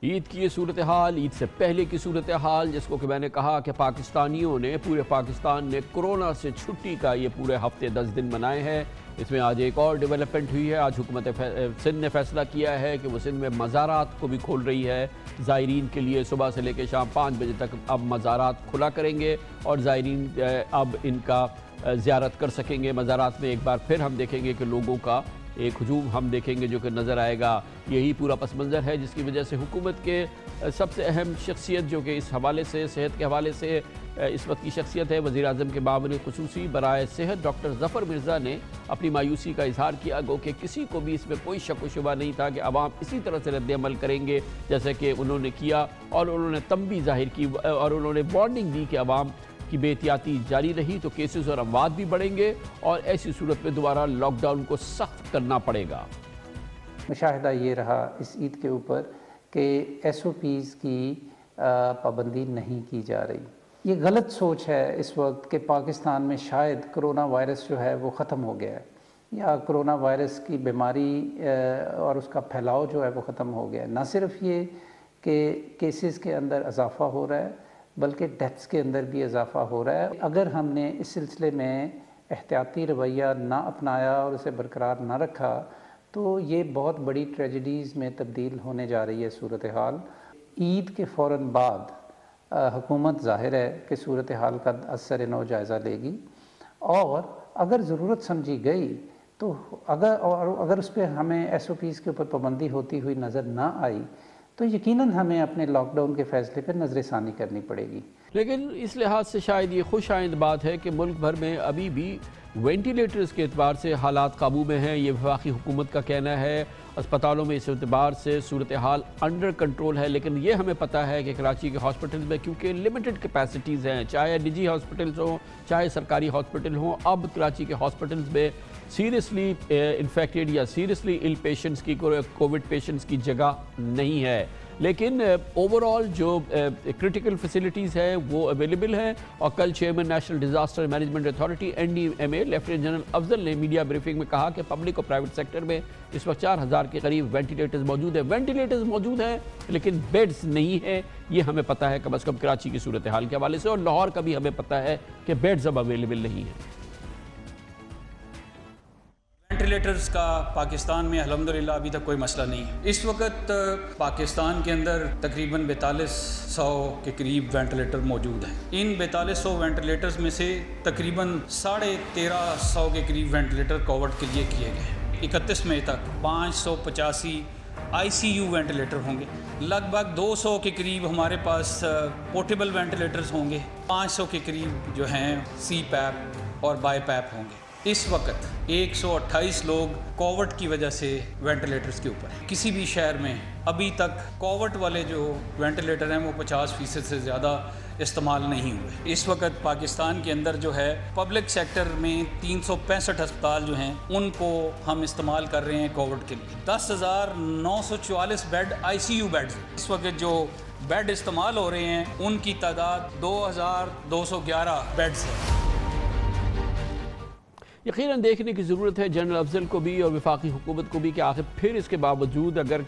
ईद की ये सूरत हाल, ईद से पहले की सूरत हाल, जिसको कि मैंने कहा कि पाकिस्तानियों ने, पूरे पाकिस्तान ने कोरोना से छुट्टी का ये पूरे हफ्ते 10 दिन मनाए हैं। इसमें आज एक और डेवलपमेंट हुई है। आज हुकूमत सिंध ने फैसला किया है कि वो सिंध में मज़ारात को भी खोल रही है। ज़ायरीन के लिए सुबह से लेकर शाम 5 बजे तक अब मज़ारात खुला करेंगे और ज़ायरीन अब इनका ज़ियारत कर सकेंगे। मज़ारात में एक बार फिर हम देखेंगे कि लोगों का एक हुजूम हम देखेंगे जो कि नज़र आएगा। यही पूरा पस मंज़र है जिसकी वजह से हुकूमत के सबसे अहम शख्सियत जो कि इस हवाले से, सेहत के हवाले से इस वक्त की शख्सियत है, वज़ीर-ए-आज़म के मामले ख़ुसूसी बराए सेहत डॉक्टर ज़फ़र मिर्ज़ा ने अपनी मायूसी का इजहार किया। गो कि किसी को भी इसमें कोई शक व शुबा नहीं था कि अवाम इसी तरह से रद्द-ए-अमल करेंगे जैसे कि उन्होंने किया, और उन्होंने तंबी ज़ाहिर की और उन्होंने वार्निंग दी कि अवाम की बेहतियाती जारी रही तो केसेस और अमवात भी बढ़ेंगे और ऐसी सूरत में दोबारा लॉकडाउन को सख्त करना पड़ेगा। मुशाहिदा ये रहा इस ईद के ऊपर कि SOPs की पाबंदी नहीं की जा रही। ये गलत सोच है इस वक्त कि पाकिस्तान में शायद कोरोना वायरस जो है वो ख़त्म हो गया है या कोरोना वायरस की बीमारी और उसका फैलाव जो है वो ख़त्म हो गया है। ना सिर्फ ये कि केसेस के अंदर इजाफ़ा हो रहा है बल्कि डेथ्स के अंदर भी इजाफ़ा हो रहा है। अगर हमने इस सिलसिले में एहतियाती रवैया ना अपनाया और उसे बरकरार ना रखा तो ये बहुत बड़ी ट्रेजेडीज़ में तब्दील होने जा रही है सूरत हाल। ईद के फ़ौरन बाद हुकूमत ज़ाहिर है कि सूरत हाल का असर नौ जायज़ा लेगी और अगर ज़रूरत समझी गई तो अगर उस पर हमें SOPs के ऊपर पाबंदी होती हुई नज़र ना आई तो यकीनन हमें अपने लॉकडाउन के फैसले पर नज़रसानी करनी पड़ेगी। लेकिन इस लिहाज से शायद ये खुश आइंद बात है कि मुल्क भर में अभी भी वेंटिलेटर्स के एतबार से हालात काबू में हैं, ये वफाकी हुकूमत का कहना है। अस्पतालों में इस एतबार से सूरत हाल अंडर कंट्रोल है, लेकिन ये हमें पता है कि कराची के हॉस्पिटल्स में क्योंकि लिमिटेड कैपेसिटीज़ हैं, चाहे निजी हॉस्पिटल्स हों चाहे सरकारी हॉस्पिटल हों, अब कराची के हॉस्पिटल्स में सीरियसली इन्फेक्टेड या सीरियसली इल पेशेंट्स की, कोविड पेशेंट्स की जगह नहीं है। लेकिन ओवरऑल जो क्रिटिकल फैसिलिटीज़ है वो अवेलेबल हैं। और कल chairman national disaster management authority NDMA lieutenant general Afzal ने मीडिया ब्रीफिंग में कहा कि पब्लिक और प्राइवेट सेक्टर में इस वक्त 4000 के करीब वेंटिलेटर्स मौजूद हैं। वेंटिलेटर्स मौजूद हैं लेकिन बेड्स नहीं है, ये हमें पता है कम अज़ कम कराची की सूरत हाल के हवाले से, और लाहौर का भी हमें पता है कि बेड्स अब अवेलेबल नहीं है। वेंटिलेटर्स का पाकिस्तान में अल्हम्दुलिल्लाह अभी तक कोई मसला नहीं है। इस वक्त पाकिस्तान के अंदर तकरीबन 4200 के करीब वेंटिलेटर मौजूद हैं। इन 4200 वेंटिलेटर्स में से तकरीबन 1350 के करीब वेंटिलेटर कोविड के लिए किए गए हैं। 31 मई तक 585 ICU वेंटिलेटर होंगे, लगभग 200 के करीब हमारे पास पोर्टेबल वेंटिलेटर्स होंगे, 500 के करीब जो हैं CPAP और BiPAP होंगे। इस वक्त 128 लोग कोविड की वजह से वेंटिलेटर्स के ऊपर हैं। किसी भी शहर में अभी तक कोविड वाले जो वेंटिलेटर हैं वो 50% से ज़्यादा इस्तेमाल नहीं हुए। इस वक्त पाकिस्तान के अंदर जो है पब्लिक सेक्टर में 365 अस्पताल जो हैं उनको हम इस्तेमाल कर रहे हैं कोविड के लिए। 10,944 बेड ICU बेड्स। इस वक्त जो बेड इस्तेमाल हो रहे हैं उनकी तादाद 2,211 बेड्स है। यकीनन देखने की ज़रूरत है जनरल अफजल को भी और वफाकी हुकूमत को भी कि आखिर फिर इसके बावजूद अगर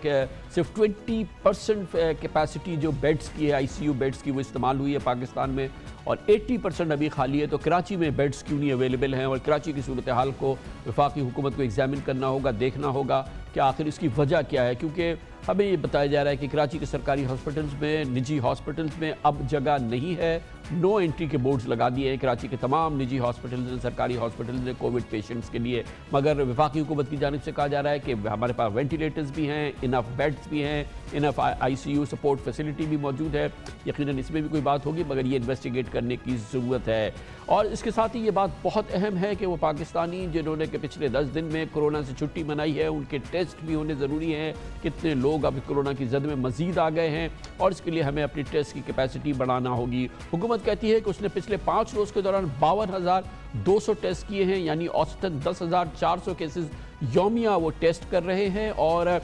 सिर्फ 20% कैपेसिटी जो बेड्स की है ICU बेड्स की वो इस्तेमाल हुई है पाकिस्तान में और 80% अभी खाली है, तो कराची में बेड्स क्यों नहीं अवेलेबल हैं? और कराची की सूरत हाल को वफाकी हुकूमत को एग्जामिन करना होगा, देखना होगा कि आखिर इसकी वजह क्या है। क्योंकि हमें ये बताया जा रहा है कि कराची के सरकारी हॉस्पिटल्स में, निजी हॉस्पिटल्स में अब जगह नहीं है। नो एंट्री के बोर्ड्स लगा दिए हैं कराची के तमाम निजी हॉस्पिटल्स ने, सरकारी हॉस्पिटल्स ने कोविड पेशेंट्स के लिए। मगर वफाकी हुकूमत की जानिब से कहा जा रहा है कि हमारे पास वेंटिलेटर्स भी हैं, इनफ बेड्स भी हैं, इनफ ICU सपोर्ट फैसिलिटी भी मौजूद है। यकीनन इसमें भी कोई बात होगी, मगर ये इन्वेस्टिगेट करने की ज़रूरत है। और इसके साथ ही ये बात बहुत अहम है कि वो पाकिस्तानी जिन्होंने कि पिछले 10 दिन में कोरोना से छुट्टी मनाई है उनके टेस्ट भी होने ज़रूरी हैं। कितने लोग अब कोरोना की जद में मज़ीद आ गए हैं और इसके लिए हमें अपनी टेस्ट की कैपेसिटी बढ़ाना होगी। हुकूमत कहती है कि उसने पिछले 5 रोज़ के दौरान 52,200 टेस्ट किए हैं, यानी औसतन 10,400 केसेस यौमिया वो टेस्ट कर रहे हैं। और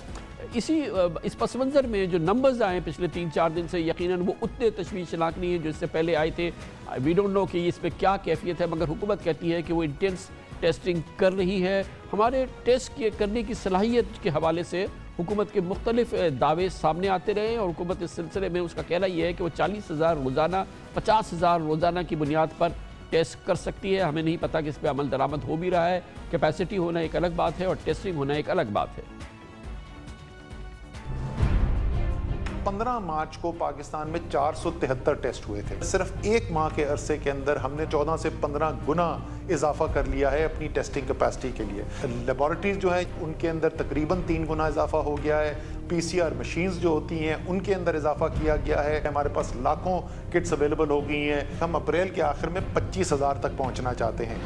इस पस मंज़र में जो नंबर्स आए पिछले 3-4 दिन से यकीनन वो उतने तशवीशनाक नहीं है जो इससे पहले आए थे। वी डोंट नो कि इसमें क्या कैफियत है, मगर हुकूमत कहती है कि वो इंटेंस टेस्टिंग कर रही है। हमारे टेस्ट करने की सलाहियत के हवाले से हुकूमत के मुख्तलिफ दावे सामने आते रहे और हुकूमत इस सिलसिले में उसका कहना यह है कि वो 40,000 रोज़ाना, 50,000 रोज़ाना की बुनियाद पर टेस्ट कर सकती है। हमें नहीं पता कि इस पर अमल दरामद हो भी रहा है। कैपेसिटी होना एक अलग बात है और टेस्टिंग होना एक अलग बात है। 15 मार्च को पाकिस्तान में 473 टेस्ट हुए थे। सिर्फ एक माह के अरसे के अंदर हमने 14 से 15 गुना इजाफा कर लिया है अपनी टेस्टिंग कैपेसिटी के लिए। लेबॉरेटरीज जो है उनके अंदर तकरीबन 3 गुना इजाफा हो गया है। PCR मशीन्स जो होती हैं उनके अंदर इजाफा किया गया है। हमारे पास लाखों किट्स अवेलेबल हो गई हैं। हम अप्रैल के आखिर में 25,000 तक पहुँचना चाहते हैं।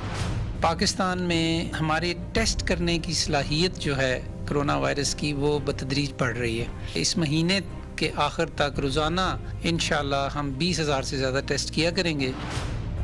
पाकिस्तान में हमारी टेस्ट करने की सलाहियत जो है कोरोना वायरस की वो बतदरीज बढ़ रही है। इस महीने के आखिर तक रोज़ाना इंशाल्लाह हम 20,000 से ज़्यादा टेस्ट किया करेंगे।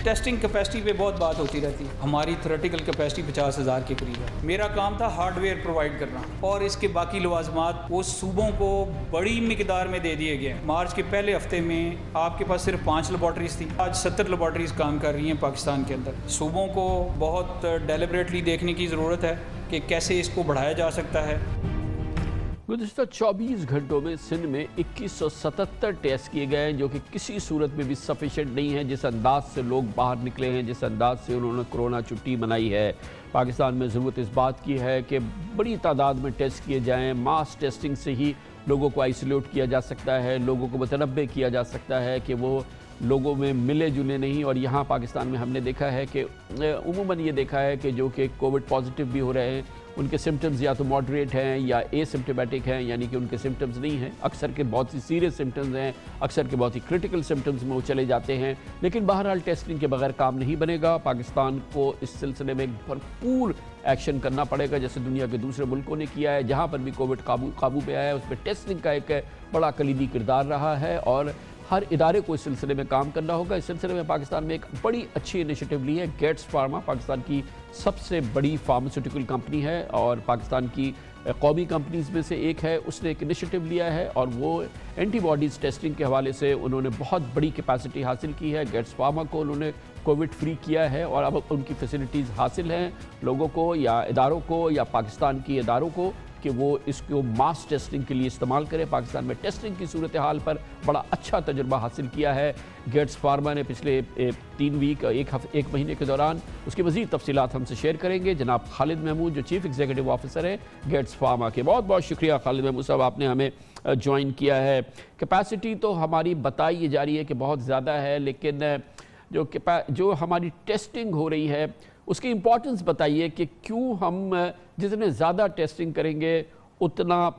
टेस्टिंग कैपेसिटी पे बहुत बात होती रहती है। हमारी थ्योरेटिकल कैपेसिटी 50,000 के करीब है। मेरा काम था हार्डवेयर प्रोवाइड करना और इसके बाकी लवाजमात वो सूबों को बड़ी मिकदार में दे दिए गए। मार्च के पहले हफ्ते में आपके पास सिर्फ 5 लेबॉर्टरीज थी, आज 70 लेबॉर्टरीज काम कर रही हैं पाकिस्तान के अंदर। सूबों को बहुत डेलिबरेटली देखने की ज़रूरत है कि कैसे इसको बढ़ाया जा सकता है। गुज़िश्ता 24 घंटों में सिंध में 2177 टेस्ट किए गए हैं, जो कि किसी सूरत में भी सफिशेंट नहीं है। जिस अंदाज से लोग बाहर निकले हैं, जिस अंदाज से उन्होंने कोरोना छुट्टी मनाई है, पाकिस्तान में ज़रूरत इस बात की है कि बड़ी तादाद में टेस्ट किए जाएँ। मास टेस्टिंग से ही लोगों को आइसोलेट किया जा सकता है, लोगों को मुतनब्बे किया जा सकता है कि वो लोगों में मिले जुले नहीं। और यहाँ पाकिस्तान में हमने देखा है कि उमूमन ये देखा है कि जो कि कोविड पॉजिटिव भी हो रहे हैं उनके सिम्टम्स या तो मॉडरेट हैं या एसिम्प्टोमेटिक हैं, यानी कि उनके सिम्टम्स नहीं हैं। अक्सर के बहुत ही सीरियस सिम्टम्स हैं, अक्सर के बहुत ही क्रिटिकल सिम्टम्स में वो चले जाते हैं। लेकिन बहरहाल टेस्टिंग के बगैर काम नहीं बनेगा। पाकिस्तान को इस सिलसिले में भरपूर एक्शन करना पड़ेगा, जैसे दुनिया के दूसरे मुल्कों ने किया है। जहाँ पर भी कोविड काबू पे आया है उसमें टेस्टिंग का एक बड़ा कलीदी किरदार रहा है और हर इदारे को इस सिलसिले में काम करना होगा। इस सिलसिले में पाकिस्तान में एक बड़ी अच्छी इनिशिएटिव ली है। गेट्स फार्मा पाकिस्तान की सबसे बड़ी फार्मास्यूटिकल कंपनी है और पाकिस्तान की कौमी कंपनीज में से एक है। उसने एक इनिशिएटिव लिया है और वो एंटीबॉडीज़ टेस्टिंग के हवाले से उन्होंने बहुत बड़ी कैपेसिटी हासिल की है। गेट्स फार्मा को उन्होंने कोविड फ्री किया है और अब उनकी फैसिलिटीज़ हासिल हैं लोगों को या इदारों को या पाकिस्तान की इदारों को کہ وہ اس کو ماس ٹیسٹنگ کے لیے استعمال کرے. پاکستان میں ٹیسٹنگ کی صورتحال پر بڑا اچھا تجربہ حاصل کیا ہے گیٹس فارما نے پچھلے 3 ویک ایک مہینے کے دوران. اس کی مزید تفصیلات ہم سے شیئر کریں گے جناب خالد محمود جو چیف ایگزیکٹو آفیسر ہیں گیٹس فارما کے. بہت بہت شکریہ خالد محمود صاحب, آپ نے ہمیں جوائن کیا ہے. کیپیسٹی تو ہماری بتائی جا رہی ہے کہ بہت زیادہ ہے, لیکن جو ہماری ٹیسٹنگ ہو رہی ہے اس کی امپورٹنس بتائیے کہ کیوں ہم جتنے زیادہ ٹیسٹنگ کریں گے اتنا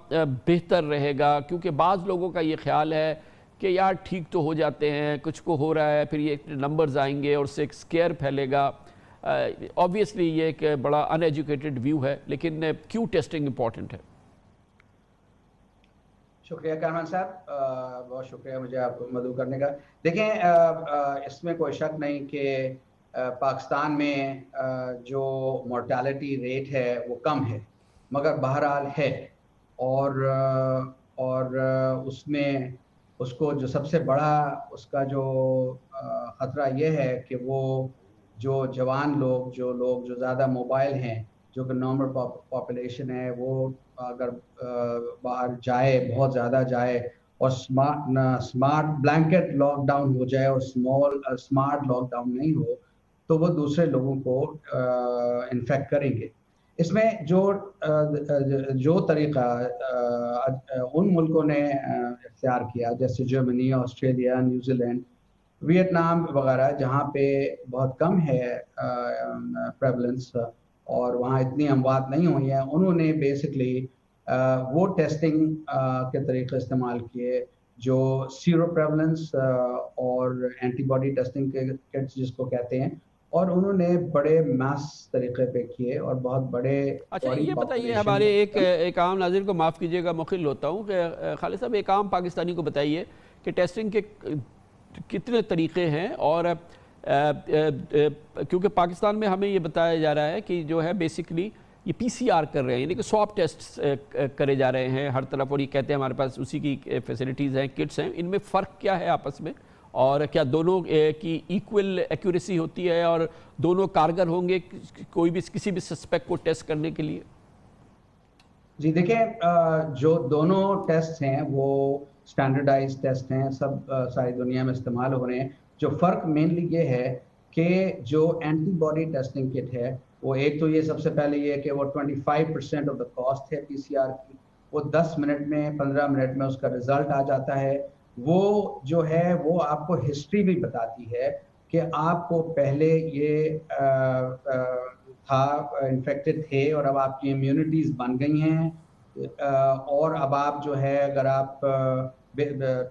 بہتر رہے گا, کیونکہ بعض لوگوں کا یہ خیال ہے کہ یار ٹھیک تو ہو جاتے ہیں, کچھ کو ہو رہا ہے, پھر یہ نمبرز آئیں گے اور اس سے ایک سکیئر پھیلے گا. آبویسلی یہ ایک بڑا ان ایجوکیٹڈ ویو ہے, لیکن کیوں ٹیسٹنگ امپورٹنٹ ہے؟ شکریہ کامران صاحب, بہت شکریہ مجھے آپ کو مدعو کرنے کا. دیکھیں اس میں کوئی شک نہیں کہ پاکستان میں جو مورٹیلٹی ریٹ ہے وہ کم ہے, مگر بہرحال ہے, اور اس میں اس کو جو سب سے بڑا اس کا جو خطرہ یہ ہے کہ وہ جو جوان لوگ جو زیادہ موبائل ہیں, جو کہ نارمل پاپولیشن ہے, وہ اگر باہر جائے, بہت زیادہ جائے اور سمارٹ بلینکٹ لاک ڈاؤن ہو جائے اور سمارٹ لاک ڈاؤن نہیں ہو تو وہ دوسرے لوگوں کو انفیکٹ کریں گے. اس میں جو طریقہ ان ملکوں نے اختیار کیا جیسے Germany, Australia, New Zealand, Vietnam وغیرہ, جہاں پہ بہت کم ہے پریولنس اور وہاں اتنی اموات نہیں ہوئی ہیں, انہوں نے بیسکلی وہ ٹیسٹنگ کے طریقے استعمال کیے جو سیرو پریولنس اور اینٹی باڈی ٹیسٹنگ کے کٹس جس کو کہتے ہیں, اور انہوں نے بڑے میس طریقے پہ کیے اور بہت بڑے. اچھا یہ بتائیے ہمارے ایک عام ناظرین کو معاف کیجیے گا, مخل ہوتا ہوں کہ خالد صاحب ایک عام پاکستانی کو بتائیے کہ ٹیسٹنگ کے کتنے طریقے ہیں, اور کیونکہ پاکستان میں ہمیں یہ بتایا جا رہا ہے کہ جو ہے بیسکلی یہ پی سی آر کر رہے ہیں, یعنی کہ سواب ٹیسٹ کرے جا رہے ہیں ہر طرف, اور یہ کہتے ہیں ہمارے پاس اسی کی فیسلٹیز ہیں, کٹس ہیں. ان میں فرق کیا ہے آپس میں, اور کیا دونوں کی ایکول ایکوریسی ہوتی ہے اور دونوں کارگر ہوں گے کوئی بھی کسی بھی سسپیکٹ کو ٹیسٹ کرنے کے لیے؟ جی دیکھیں, جو دونوں ٹیسٹ ہیں وہ سٹینڈرڈائز ٹیسٹ ہیں, سب ساری دنیا میں استعمال ہو رہے ہیں. جو فرق مینلی یہ ہے کہ جو اینٹی باڈی ٹیسٹنگ کٹ ہے وہ ایک تو یہ سب سے پہلے یہ کہ وہ 25% آف دا کاسٹ ہے پی سی آر کی, وہ 10 منٹ میں 15 منٹ میں اس کا رزلٹ آ جاتا ہے. وہ جو ہے وہ آپ کو ہسٹری بھی بتاتی ہے کہ آپ کو پہلے یہ تھا, انفیکٹڈ تھے, اور اب آپ کی امیونٹیز بن گئی ہیں, اور اب آپ جو ہے اگر آپ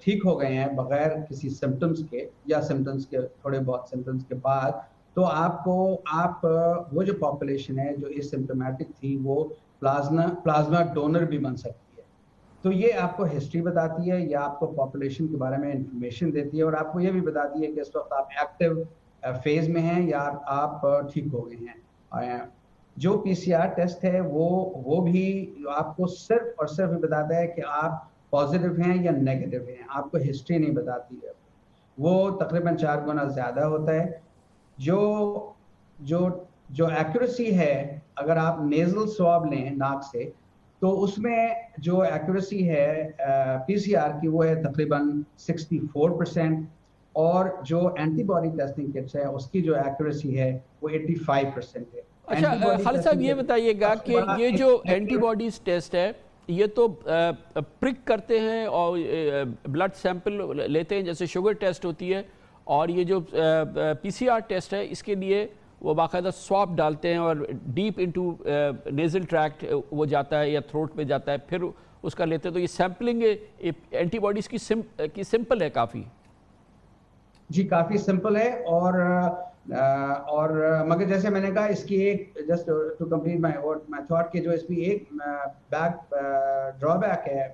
ٹھیک ہو گئے ہیں بغیر کسی سمٹمز کے یا سمٹمز کے تھوڑے بہت سمٹمز کے بعد, تو آپ وہ جو پاپولیشن ہے جو اسمپٹومیٹک تھی وہ پلازما ڈونر بھی بن سکتی ہے. تو یہ آپ کو ہسٹری بتاتی ہے, یا آپ کو پاپولیشن کے بارے میں انفارمیشن دیتی ہے, اور آپ کو یہ بھی بتاتی ہے کہ اس وقت آپ ایکٹیو فیز میں ہیں یا آپ ٹھیک ہو گئے ہیں. جو پی سی آر ٹیسٹ ہے وہ بھی آپ کو صرف اور صرف بتاتا ہے کہ آپ پازیٹیو ہیں یا نیگیٹو ہیں, آپ کو ہسٹری نہیں بتاتی ہے. وہ تقریباً 4 گنا زیادہ ہوتا ہے. جو ایکوریسی ہے اگر آپ نیزل سواب لیں ناک سے, تو اس میں جو ایکوریسی ہے پی سی آر کی وہ ہے تقریباً 64%, اور جو اینٹی باڈی ٹیسٹنگ کٹس ہے اس کی جو ایکوریسی ہے وہ 85% ہے. اچھا خالد صاحب یہ بتائیے گا کہ یہ جو اینٹی باڈیز ٹیسٹ ہے یہ تو پرک کرتے ہیں اور بلڈ سیمپل لیتے ہیں جیسے شوگر ٹیسٹ ہوتی ہے, اور یہ جو پی سی آر ٹیسٹ ہے اس کے لیے وہ باقاعدہ سواب ڈالتے ہیں اور ڈیپ انٹو نیزل ٹریکٹ وہ جاتا ہے یا تھروٹ پہ جاتا ہے, پھر اس کا لیتے ہیں. تو یہ سیمپلنگ اینٹی باڈیز کی سمپل ہے کافی. جی کافی سمپل ہے, اور مگر جیسے میں نے کہا اس کی ایک just to complete my thought کہ جو اس کی ایک ڈرا بیک ہے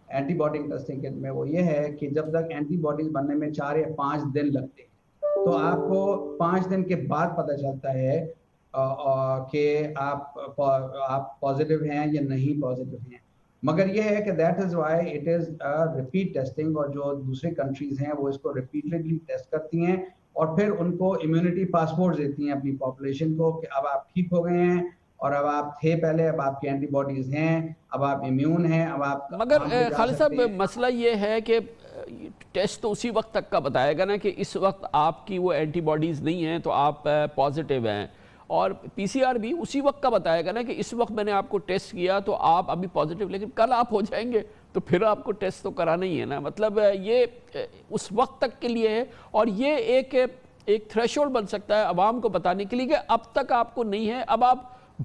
اینٹی باڈی ٹیسٹنگ کٹ میں, وہ یہ ہے کہ جب تک اینٹی باڈیز بننے میں 4 یا 5 دن لگتے ہیں, تو آپ کو 5 دن کے بعد پتہ چلتا ہے کہ آپ پازیٹیو ہیں یا نہیں پازیٹیو ہیں. مگر یہ ہے کہ that is why it is repeat testing, اور جو دوسری کنٹریز ہیں وہ اس کو ریپیٹڈلی ٹیسٹ کرتی ہیں اور پھر ان کو امیونٹی پاسپورٹ دیتی ہیں اپنی پاپولیشن کو کہ اب آپ ٹھیک ہو گئے ہیں, اور اب آپ تھے پہلے، اب آپ کی اینٹی باڈیز ہیں، اب آپ امیون ہیں، اب آپ مگر خالد صاحب مسئلہ یہ ہے کہ ٹیسٹ تو اسی وقت تک کا بتائے گا نا کہ اس وقت آپ کی وہ اینٹی باڈیز نہیں ہیں تو آپ پازیٹیو ہیں، اور پی سی آر بھی اسی وقت کا بتائے گا نا کہ اس وقت میں نے آپ کو ٹیسٹ کیا تو آپ ابھی پازیٹیو، لیکن کل آپ ہو جائیں گے تو پھر آپ کو ٹیسٹ تو کرانا ہی ہے نا. مطلب یہ اس وقت تک کے لیے ہے، اور یہ ایک تھریشولڈ بن سکتا ہے عوام کو بتانے کے لیے کہ اب تک آپ کو نہیں ہے، اب آپ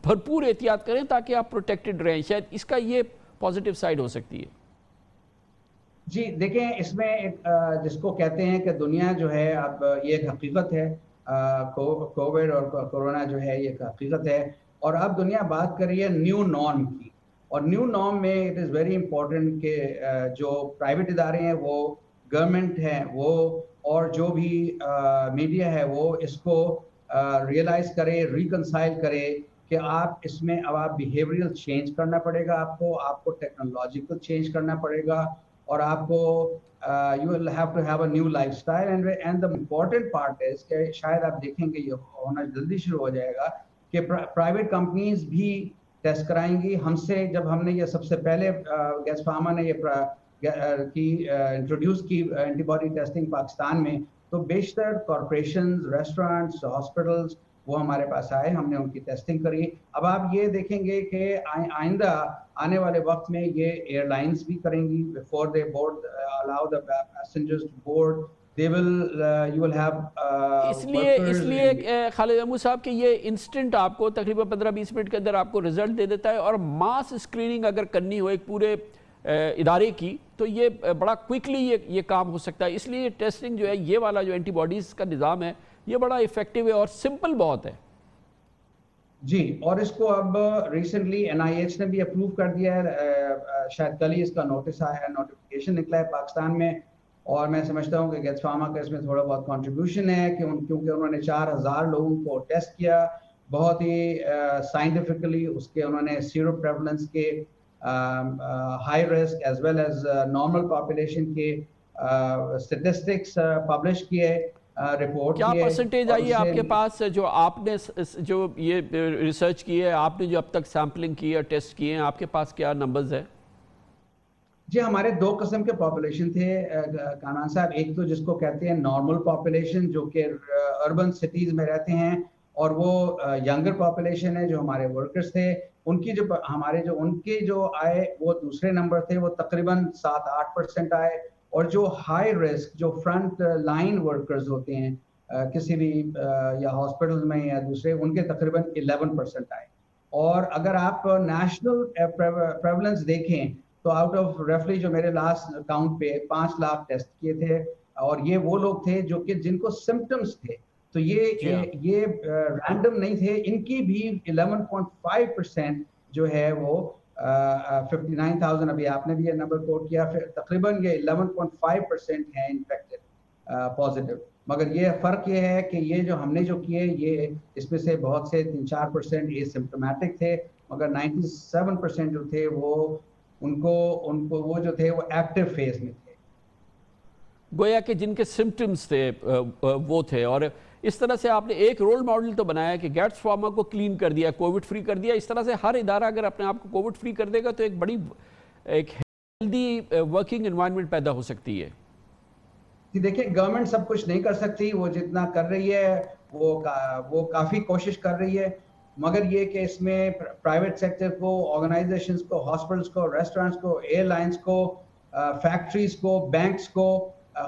بھرپور احتیاط کریں تاکہ آپ پروٹیکٹڈ رہیں. شاید اس کا یہ پازیٹیو سائیڈ ہو سکتی ہے. جی دیکھیں، اس میں جس کو کہتے ہیں کہ دنیا جو ہے اب یہ ایک حقیقت ہے، کووڈ اور کورونا جو ہے یہ ایک حقیقت ہے، اور اب دنیا بات کر رہی ہے نیو نارم کی. اور نیو نارم میں اٹ از ویری امپورٹنٹ کہ جو پرائیویٹ ادارے ہیں وہ گورنمنٹ ہیں وہ اور جو بھی میڈیا ہے وہ اس کو ریئلائز کرے، ریکنسائل کرے کہ آپ اس میں اب آپ بیہیویئرل چینج کرنا پڑے گا، آپ کو ٹیکنالوجیکل چینج کرنا پڑے گا، اور آپ کو you will have to have a new lifestyle and the important part is کہ شاید آپ دیکھیں گے یہ ہونا جلدی شروع ہو جائے گا کہ پرائیویٹ کمپنیز بھی ٹیسٹ کرائیں گی ہم سے. جب ہم نے یہ سب سے پہلے گیس فارما نے یہ انٹروڈیوس کی اینٹی باڈی ٹیسٹنگ پاکستان میں، تو بیشتر کارپوریشنز، ریسٹورینٹس، ہاسپٹلز وہ ہمارے پاس آئے، ہم نے ان کی ٹیسٹنگ کری. اب آپ یہ دیکھیں گے کہ آئندہ آنے والے وقت میں یہ ایئر لائنز بھی کریں گی. Before they board allow the passengers to board, they will you will have اس لیے خالد محمود صاحب کہ یہ انسٹنٹ آپ کو تقریباً 15-20 منٹ کے اندر آپ کو رزلٹ دے دیتا ہے، اور ماس اسکریننگ اگر کرنی ہو ایک پورے ادارے کی تو یہ بڑا کوئکلی یہ کام ہو سکتا ہے. اس لیے ٹیسٹنگ جو ہے یہ والا جو اینٹی باڈیز کا نظام ہے یہ بڑا ایفیکٹو ہے اور سمپل بہت ہے. جی، اور اس کو اب ریسنٹلی NIH نے بھی اپروو کر دیا ہے، شاید کل ہی اس کا نوٹس آیا ہے، نوٹیفیکیشن نکلا ہے پاکستان میں. اور میں سمجھتا ہوں کہ گیس فارما کا اس میں تھوڑا بہت کنٹریبیوشن ہے کہ کیونکہ انہوں نے 4000 لوگوں کو ٹیسٹ کیا بہت ہی سائنٹیفکلی، اس کے انہوں نے سیرو پریولنس کے high risk as well as normal population کے اسٹیٹسٹکس پبلش کیے، رپورٹ کیا پرسنٹیج آئی ہے آپ کے پاس جو آپ نے جو یہ ریسرچ کی ہے، آپ نے جو اب تک سیمپلنگ کی ہے، ٹیسٹ کیے ہیں، آپ کے پاس کیا نمبرز ہے؟ جی ہمارے 2 قسم کے پاپولیشن تھے کامران صاحب. ایک تو جس کو کہتے ہیں نارمل پاپولیشن جو کہ اربن سٹیز میں رہتے ہیں، اور وہ ینگر پاپولیشن ہے جو ہمارے ورکرز تھے. ان کی ان کے جو آئے وہ دوسرے نمبر تھے، وہ تقریباً 7-8% آئے. اور جو ہائی رسک جو فرنٹ لائن ورکرز ہوتے ہیں کسی بھی یا ہاسپٹل میں یا دوسرے، ان کے تقریباً 11% آئے. اور اگر آپ نیشنل پریولنس دیکھیں تو آؤٹ آف ریفلی جو میرے لاسٹ کاؤنٹ پہ 5 لاکھ ٹیسٹ کیے تھے، اور یہ وہ لوگ تھے جو کہ جن کو سمپٹمز تھے، تو یہ رینڈم نہیں تھے. ان کی بھی 11.5% جو ہے وہ 59,000 ابھی آپ نے بھی یہ نمبر کوٹ کیا، تقریباً یہ 11.5% ہیں انفیکٹڈ پازیٹیو. مگر یہ فرق یہ ہے کہ یہ جو ہم نے جو کیے یہ اس میں سے بہت سے 3-4% یہ سمپٹومیٹک تھے، مگر 97% جو تھے وہ ان کو وہ جو تھے وہ ایکٹیو فیز میں تھے. گویا کہ جن کے سمپٹمز تھے وہ تھے. اور اس طرح سے آپ نے ایک رول ماڈل تو بنایا کہ گیٹس فارما کو کلین کر دیا، کووڈ فری کر دیا. اس طرح سے ہر ادارہ اگر اپنے آپ کو کووڈ فری کر دے گا تو ایک ہیلدی ورکنگ انوائرمنٹ پیدا ہو سکتی ہے. جی دیکھیں، گورنمنٹ سب کچھ نہیں کر سکتی، وہ جتنا کر رہی ہے وہ کافی کوشش کر رہی ہے. مگر یہ کہ اس میں پرائیویٹ سیکٹر کو، آرگنائزیشنز کو، ہاسپٹلس کو، ریسٹورینٹس کو، ایئر لائنس کو، فیکٹریز کو، بینکس کو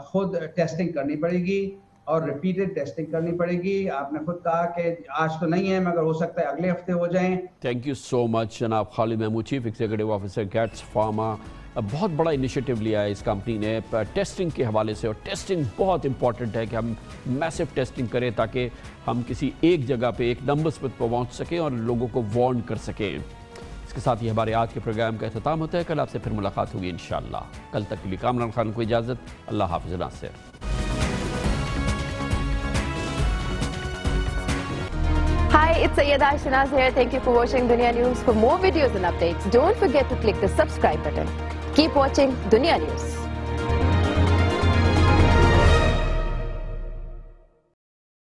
خود ٹیسٹنگ کرنی پڑے گی اور ریپیٹڈ ٹیسٹنگ کرنی پڑے گی. آپ نے خود کہا کہ آج تو نہیں ہے مگر ہو سکتا ہے اگلے ہفتے ہو جائیں. تھینک یو سو مچ جناب Khalid Mahmood, chief executive officer Gates Pharma. بہت بڑا انیشیٹو لیا ہے اس کمپنی نے ٹیسٹنگ کے حوالے سے، اور ٹیسٹنگ بہت امپورٹنٹ ہے کہ ہم میسو ٹیسٹنگ کریں تاکہ ہم کسی ایک جگہ پہ ایک نمبرز پر پہنچ سکیں اور لوگوں کو وارن کر سکیں. اس کے ساتھ یہ ہمارے آج کے پروگرام کا اختتام ہوتا ہے. کل آپ سے پھر ملاقات ہوگی انشاءاللہ. کل تک کے لیے کامران خان کو اجازت. اللہ حافظ ناصر. Hi, it's Sayyeda Shanaz here. Thank you for watching Dunia News. For more videos and updates, don't forget to click the subscribe button. Keep watching Dunia News.